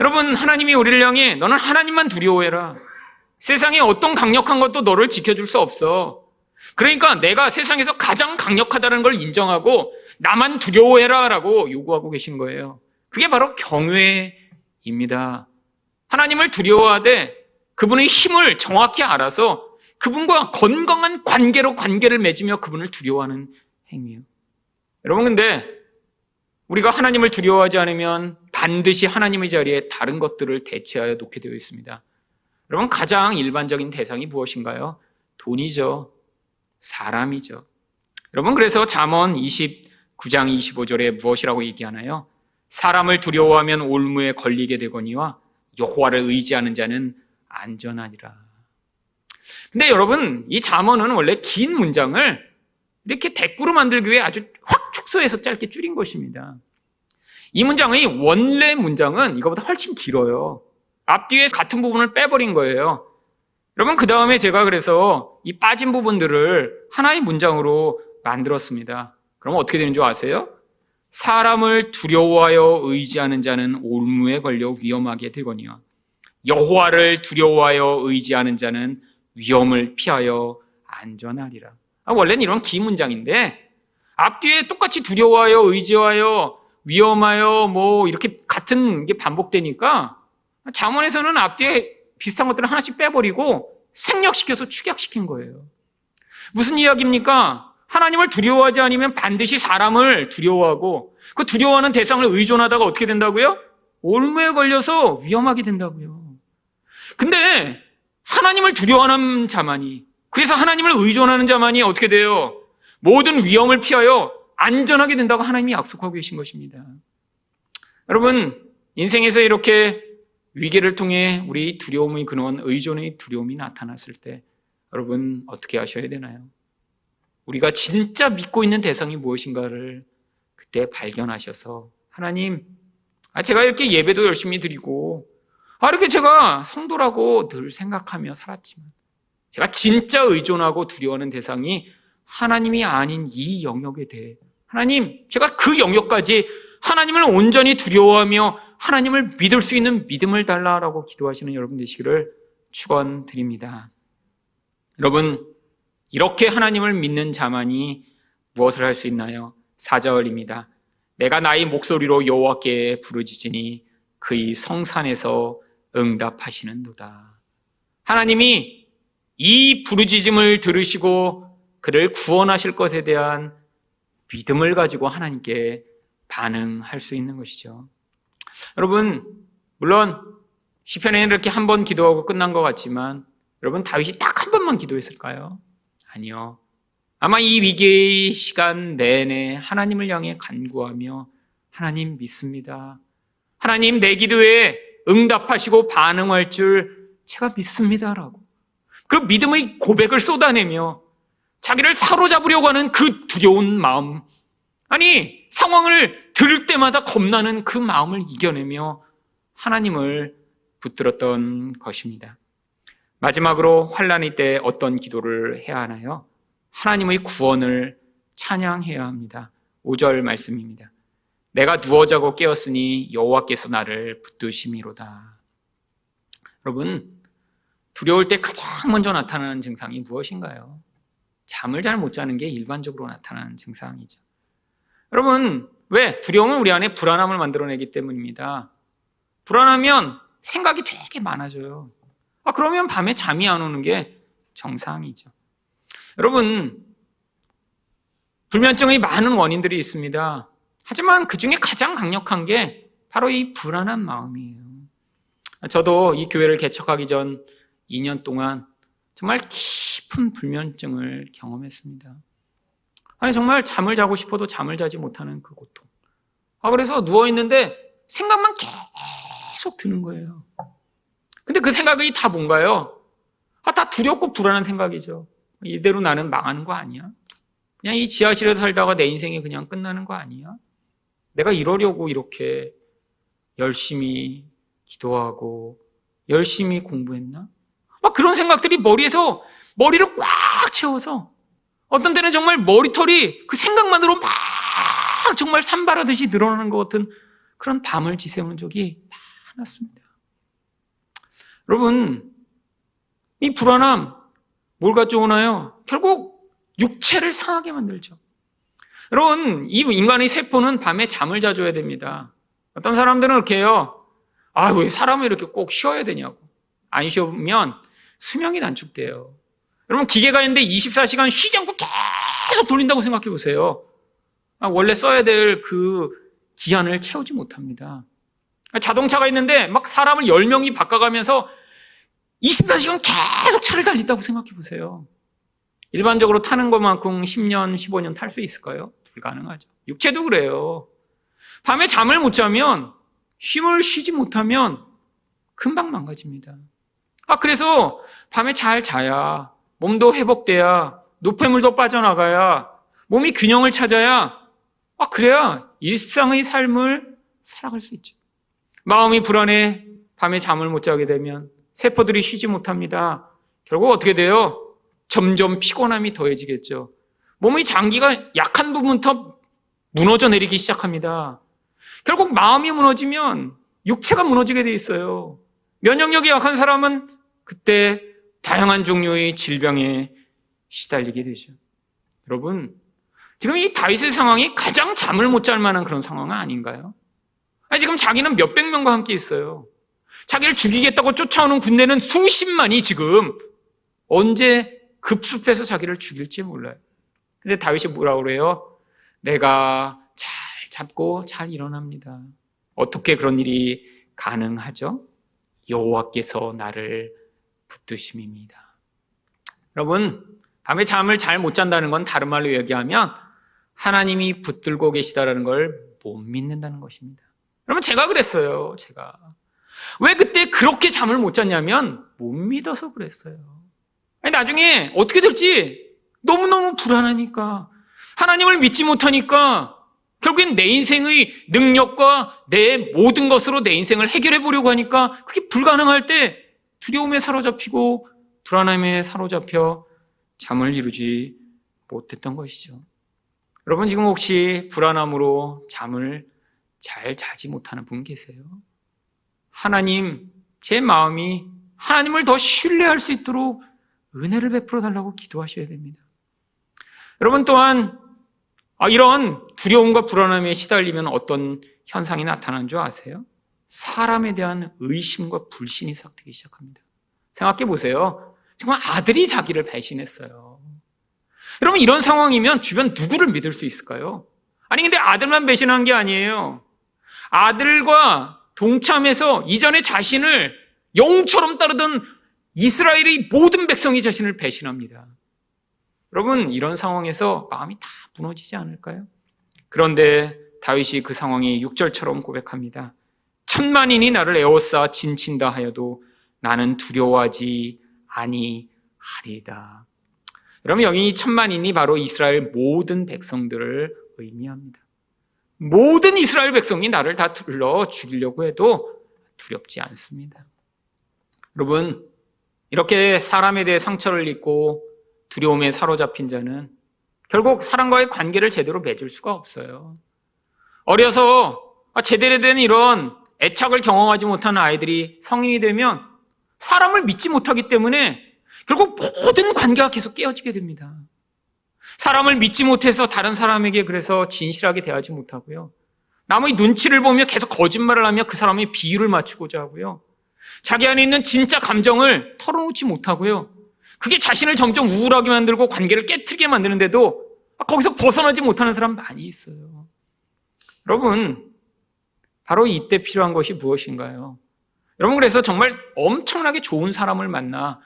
여러분, 하나님이 우리를 향해 너는 하나님만 두려워해라. 세상에 어떤 강력한 것도 너를 지켜줄 수 없어. 그러니까 내가 세상에서 가장 강력하다는 걸 인정하고 나만 두려워해라 라고 요구하고 계신 거예요. 그게 바로 경외입니다. 하나님을 두려워하되 그분의 힘을 정확히 알아서 그분과 건강한 관계를 맺으며 그분을 두려워하는 행위예요. 여러분, 근데 우리가 하나님을 두려워하지 않으면 반드시 하나님의 자리에 다른 것들을 대체하여 놓게 되어 있습니다. 여러분, 가장 일반적인 대상이 무엇인가요? 돈이죠. 사람이죠. 여러분, 그래서 잠언 29장 25절에 무엇이라고 얘기하나요? 사람을 두려워하면 올무에 걸리게 되거니와 여호와를 의지하는 자는 안전하니라. 근데 여러분, 이 잠언은 원래 긴 문장을 이렇게 대꾸로 만들기 위해 아주 확 축소해서 짧게 줄인 것입니다. 이 문장의 원래 문장은 이거보다 훨씬 길어요. 앞뒤에 같은 부분을 빼버린 거예요. 여러분, 그 다음에 제가 그래서 이 빠진 부분들을 하나의 문장으로 만들었습니다. 그럼 어떻게 되는 줄 아세요? 사람을 두려워하여 의지하는 자는 올무에 걸려 위험하게 되거니와 여호와를 두려워하여 의지하는 자는 위험을 피하여 안전하리라. 원래는 이런 긴 문장인데 앞뒤에 똑같이 두려워하여 의지하여 위험하여 이렇게 같은 게 반복되니까 잠언에서는 앞뒤에 비슷한 것들을 하나씩 빼버리고 생략시켜서 축약시킨 거예요. 무슨 이야기입니까? 하나님을 두려워하지 않으면 반드시 사람을 두려워하고 그 두려워하는 대상을 의존하다가 어떻게 된다고요? 올무에 걸려서 위험하게 된다고요. 근데 하나님을 두려워하는 자만이, 그래서 하나님을 의존하는 자만이 어떻게 돼요? 모든 위험을 피하여 안전하게 된다고 하나님이 약속하고 계신 것입니다. 여러분, 인생에서 이렇게 위기를 통해 우리 두려움의 근원, 의존의 두려움이 나타났을 때 여러분 어떻게 하셔야 되나요? 우리가 진짜 믿고 있는 대상이 무엇인가를 그때 발견하셔서 하나님, 제가 이렇게 예배도 열심히 드리고 이렇게 제가 성도라고 늘 생각하며 살았지만 제가 진짜 의존하고 두려워하는 대상이 하나님이 아닌 이 영역에 대해 하나님, 제가 그 영역까지 하나님을 온전히 두려워하며 하나님을 믿을 수 있는 믿음을 달라라고 기도하시는 여러분 되시기를 축원드립니다. 여러분, 이렇게 하나님을 믿는 자만이 무엇을 할 수 있나요? 4절입니다. 내가 나의 목소리로 여호와께 부르짖으니 그의 성산에서 응답하시는도다. 하나님이 이 부르짖음을 들으시고 그를 구원하실 것에 대한 믿음을 가지고 하나님께 반응할 수 있는 것이죠. 여러분, 물론 시편에는 이렇게 한 번 기도하고 끝난 것 같지만 여러분, 다윗이 딱 한 번만 기도했을까요? 아니요. 아마 이 위기의 시간 내내 하나님을 향해 간구하며 하나님 믿습니다. 하나님 내 기도에 응답하시고 반응할 줄 제가 믿습니다라고 그 믿음의 고백을 쏟아내며 자기를 사로잡으려고 하는 그 두려운 마음, 아니 상황을 들을 때마다 겁나는 그 마음을 이겨내며 하나님을 붙들었던 것입니다. 마지막으로 환난의 때 어떤 기도를 해야 하나요? 하나님의 구원을 찬양해야 합니다. 5절 말씀입니다. 내가 누워 자고 깨었으니 여호와께서 나를 붙드심이로다. 여러분, 두려울 때 가장 먼저 나타나는 증상이 무엇인가요? 잠을 잘 못 자는 게 일반적으로 나타나는 증상이죠. 여러분, 왜? 두려움은 우리 안에 불안함을 만들어내기 때문입니다. 불안하면 생각이 되게 많아져요. 그러면 밤에 잠이 안 오는 게 정상이죠. 여러분, 불면증의 많은 원인들이 있습니다. 하지만 그 중에 가장 강력한 게 바로 이 불안한 마음이에요. 저도 이 교회를 개척하기 전 2년 동안 정말 깊은 불면증을 경험했습니다. 아니, 정말 잠을 자고 싶어도 잠을 자지 못하는 그 고통. 그래서 누워있는데 생각만 계속 드는 거예요. 근데 그 생각이 다 뭔가요? 다 두렵고 불안한 생각이죠. 이대로 나는 망하는 거 아니야? 그냥 이 지하실에 살다가 내 인생이 그냥 끝나는 거 아니야? 내가 이러려고 이렇게 열심히 기도하고 열심히 공부했나? 그런 생각들이 머리를 꽉 채워서 어떤 때는 정말 머리털이 그 생각만으로 막 정말 산발하듯이 늘어나는 것 같은 그런 밤을 지새우는 적이 많았습니다. 여러분, 이 불안함 뭘 가져오나요? 결국 육체를 상하게 만들죠. 여러분, 이 인간의 세포는 밤에 잠을 자줘야 됩니다. 어떤 사람들은 이렇게 해요. 왜 사람을 이렇게 꼭 쉬어야 되냐고. 안 쉬면 수명이 단축돼요. 여러분, 기계가 있는데 24시간 쉬지 않고 계속 돌린다고 생각해 보세요. 원래 써야 될 그 기한을 채우지 못합니다. 자동차가 있는데 막 사람을 10명이 바꿔가면서 24시간 계속 차를 달린다고 생각해 보세요. 일반적으로 타는 것만큼 10년, 15년 탈 수 있을까요? 불가능하죠. 육체도 그래요. 밤에 잠을 못 자면, 쉼을 쉬지 못하면 금방 망가집니다. 그래서 밤에 잘 자야, 몸도 회복돼야, 노폐물도 빠져나가야, 몸이 균형을 찾아야, 그래야 일상의 삶을 살아갈 수 있죠. 마음이 불안해 밤에 잠을 못 자게 되면 세포들이 쉬지 못합니다. 결국 어떻게 돼요? 점점 피곤함이 더해지겠죠. 몸의 장기가 약한 부분부터 무너져 내리기 시작합니다. 결국 마음이 무너지면 육체가 무너지게 돼 있어요. 면역력이 약한 사람은 그때 다양한 종류의 질병에 시달리게 되죠. 여러분, 지금 이 다윗의 상황이 가장 잠을 못 잘 만한 그런 상황은 아닌가요? 지금 자기는 몇백 명과 함께 있어요. 자기를 죽이겠다고 쫓아오는 군대는 수십만이 지금 언제 급습해서 자기를 죽일지 몰라요. 근데 다윗이 뭐라고 그래요? 내가 잘 잡고 잘 일어납니다. 어떻게 그런 일이 가능하죠? 여호와께서 나를 붙드심입니다. 여러분, 밤에 잠을 잘 못 잔다는 건 다른 말로 얘기하면 하나님이 붙들고 계시다라는 걸 못 믿는다는 것입니다. 여러분, 제가 그랬어요. 제가 왜 그때 그렇게 잠을 못 잤냐면 못 믿어서 그랬어요. 아니, 나중에 어떻게 될지 너무너무 불안하니까, 하나님을 믿지 못하니까 결국엔 내 인생의 능력과 내 모든 것으로 내 인생을 해결해 보려고 하니까 그게 불가능할 때 두려움에 사로잡히고 불안함에 사로잡혀 잠을 이루지 못했던 것이죠. 여러분, 지금 혹시 불안함으로 잠을 잘 자지 못하는 분 계세요? 하나님, 제 마음이 하나님을 더 신뢰할 수 있도록 은혜를 베풀어 달라고 기도하셔야 됩니다. 여러분, 또한 이런 두려움과 불안함에 시달리면 어떤 현상이 나타나는 줄 아세요? 사람에 대한 의심과 불신이 싹트기 시작합니다. 생각해 보세요. 지금 아들이 자기를 배신했어요. 여러분, 이런 상황이면 주변 누구를 믿을 수 있을까요? 아니, 근데 아들만 배신한 게 아니에요. 아들과 동참해서 이전에 자신을 영웅처럼 따르던 이스라엘의 모든 백성이 자신을 배신합니다. 여러분, 이런 상황에서 마음이 다 무너지지 않을까요? 그런데 다윗이 그 상황이 6절처럼 고백합니다. 천만인이 나를 에워싸 진친다 하여도 나는 두려워하지 아니하리이다. 여러분, 여기 천만인이 바로 이스라엘 모든 백성들을 의미합니다. 모든 이스라엘 백성이 나를 다 둘러 죽이려고 해도 두렵지 않습니다. 여러분, 이렇게 사람에 대해 상처를 입고 두려움에 사로잡힌 자는 결국 사람과의 관계를 제대로 맺을 수가 없어요. 어려서 제대로 된 이런 애착을 경험하지 못한 아이들이 성인이 되면 사람을 믿지 못하기 때문에 결국 모든 관계가 계속 깨어지게 됩니다. 사람을 믿지 못해서 다른 사람에게 그래서 진실하게 대하지 못하고요. 남의 눈치를 보며 계속 거짓말을 하며 그 사람의 비유를 맞추고자 하고요. 자기 안에 있는 진짜 감정을 털어놓지 못하고요. 그게 자신을 점점 우울하게 만들고 관계를 깨트리게 만드는데도 거기서 벗어나지 못하는 사람 많이 있어요. 여러분, 바로 이때 필요한 것이 무엇인가요? 여러분, 그래서 정말 엄청나게 좋은 사람을 만나,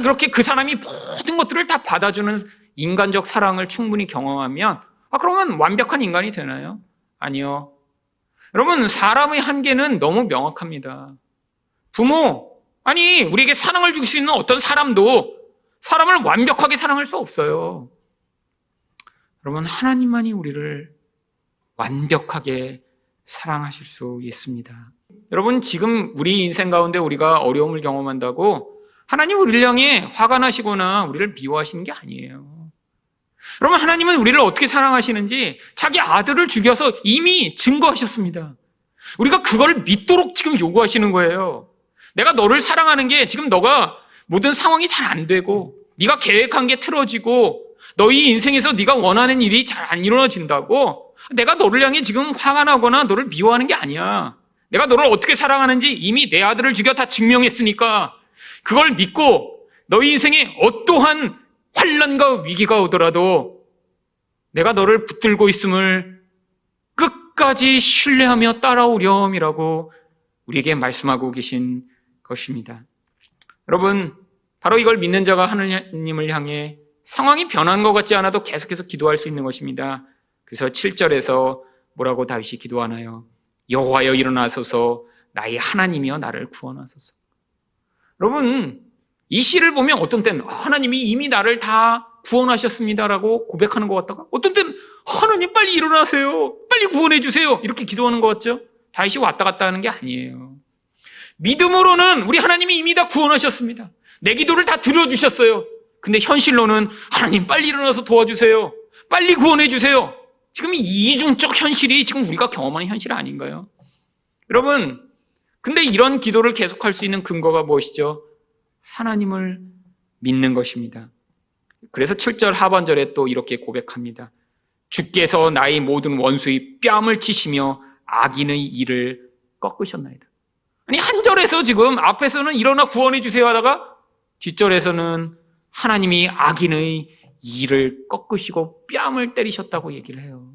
그렇게 그 사람이 모든 것들을 다 받아주는 인간적 사랑을 충분히 경험하면 그러면 완벽한 인간이 되나요? 아니요. 여러분, 사람의 한계는 너무 명확합니다. 부모, 우리에게 사랑을 줄 수 있는 어떤 사람도 사람을 완벽하게 사랑할 수 없어요. 여러분, 하나님만이 우리를 완벽하게 사랑하실 수 있습니다. 여러분, 지금 우리 인생 가운데 우리가 어려움을 경험한다고 하나님 우리를 향해 화가 나시거나 우리를 미워하시는 게 아니에요. 여러분, 하나님은 우리를 어떻게 사랑하시는지 자기 아들을 죽여서 이미 증거하셨습니다. 우리가 그걸 믿도록 지금 요구하시는 거예요. 내가 너를 사랑하는 게 지금 너가 모든 상황이 잘 안 되고 네가 계획한 게 틀어지고 너희 인생에서 네가 원하는 일이 잘 안 이루어진다고 내가 너를 향해 지금 화가 나거나 너를 미워하는 게 아니야. 내가 너를 어떻게 사랑하는지 이미 내 아들을 죽여 다 증명했으니까 그걸 믿고 너희 인생에 어떠한 환난과 위기가 오더라도 내가 너를 붙들고 있음을 끝까지 신뢰하며 따라오렴이라고 우리에게 말씀하고 계신 것입니다. 여러분, 바로 이걸 믿는 자가 하나님을 향해 상황이 변한 것 같지 않아도 계속해서 기도할 수 있는 것입니다. 그래서 7절에서 뭐라고 다윗이 기도하나요? 여호와여 일어나소서, 나의 하나님이여 나를 구원하소서. 여러분, 이 시를 보면 어떤 때는 하나님이 이미 나를 다 구원하셨습니다라고 고백하는 것 같다가 어떤 때는 하나님 빨리 일어나세요, 빨리 구원해 주세요 이렇게 기도하는 것 같죠? 다윗이 왔다 갔다 하는 게 아니에요. 믿음으로는 우리 하나님이 이미 다 구원하셨습니다. 내 기도를 다 들어주셨어요. 근데 현실로는 하나님 빨리 일어나서 도와주세요, 빨리 구원해 주세요. 지금 이 이중적 현실이 지금 우리가 경험하는 현실 아닌가요? 여러분, 근데 이런 기도를 계속할 수 있는 근거가 무엇이죠? 하나님을 믿는 것입니다. 그래서 7절 하반절에 또 이렇게 고백합니다. 주께서 나의 모든 원수의 뺨을 치시며 악인의 일을 꺾으셨나이다. 한 절에서 지금 앞에서는 일어나 구원해 주세요 하다가 뒷절에서는 하나님이 악인의 이를 꺾으시고 뺨을 때리셨다고 얘기를 해요.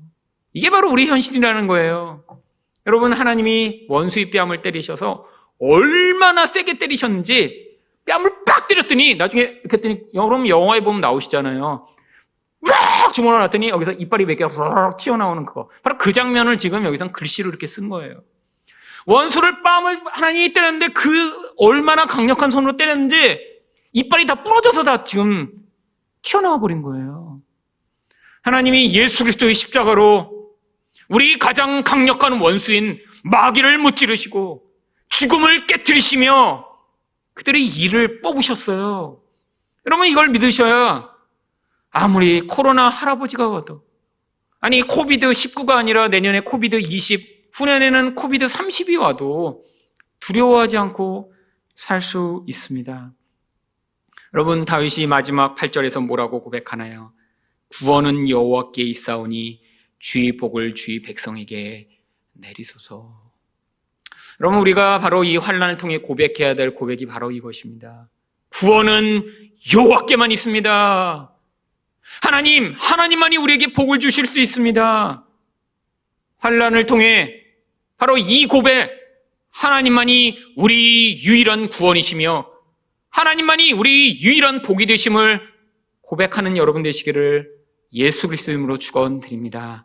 이게 바로 우리 현실이라는 거예요. 여러분, 하나님이 원수의 뺨을 때리셔서 얼마나 세게 때리셨는지 뺨을 빡 때렸더니 나중에 이렇게 했더니 여러분 영화에 보면 나오시잖아요. 막 주물러 놨더니 여기서 이빨이 몇 개가 튀어나오는 그거. 바로 그 장면을 지금 여기서 글씨로 이렇게 쓴 거예요. 원수를 뺨을 하나님이 때렸는데 그 얼마나 강력한 손으로 때렸는지 이빨이 다 부러져서 다 지금 튀어나와 버린 거예요. 하나님이 예수 그리스도의 십자가로 우리 가장 강력한 원수인 마귀를 무찌르시고 죽음을 깨뜨리시며 그들의 이를 뽑으셨어요. 여러분, 이걸 믿으셔야 아무리 코로나 할아버지가 와도, 아니 코비드19가 아니라 내년에 코비드20, 후년에는 코비드30이 와도 두려워하지 않고 살 수 있습니다. 여러분, 다윗이 마지막 8절에서 뭐라고 고백하나요? 구원은 여호와께 있사오니 주의 복을 주의 백성에게 내리소서. 여러분, 우리가 바로 이 환난을 통해 고백해야 될 고백이 바로 이것입니다. 구원은 여호와께만 있습니다. 하나님만이 우리에게 복을 주실 수 있습니다. 환난을 통해 바로 이 고백, 하나님만이 우리 유일한 구원이시며 하나님만이 우리 유일한 복이 되심을 고백하는 여러분 되시기를 예수 그리스도 이름으로 축원드립니다.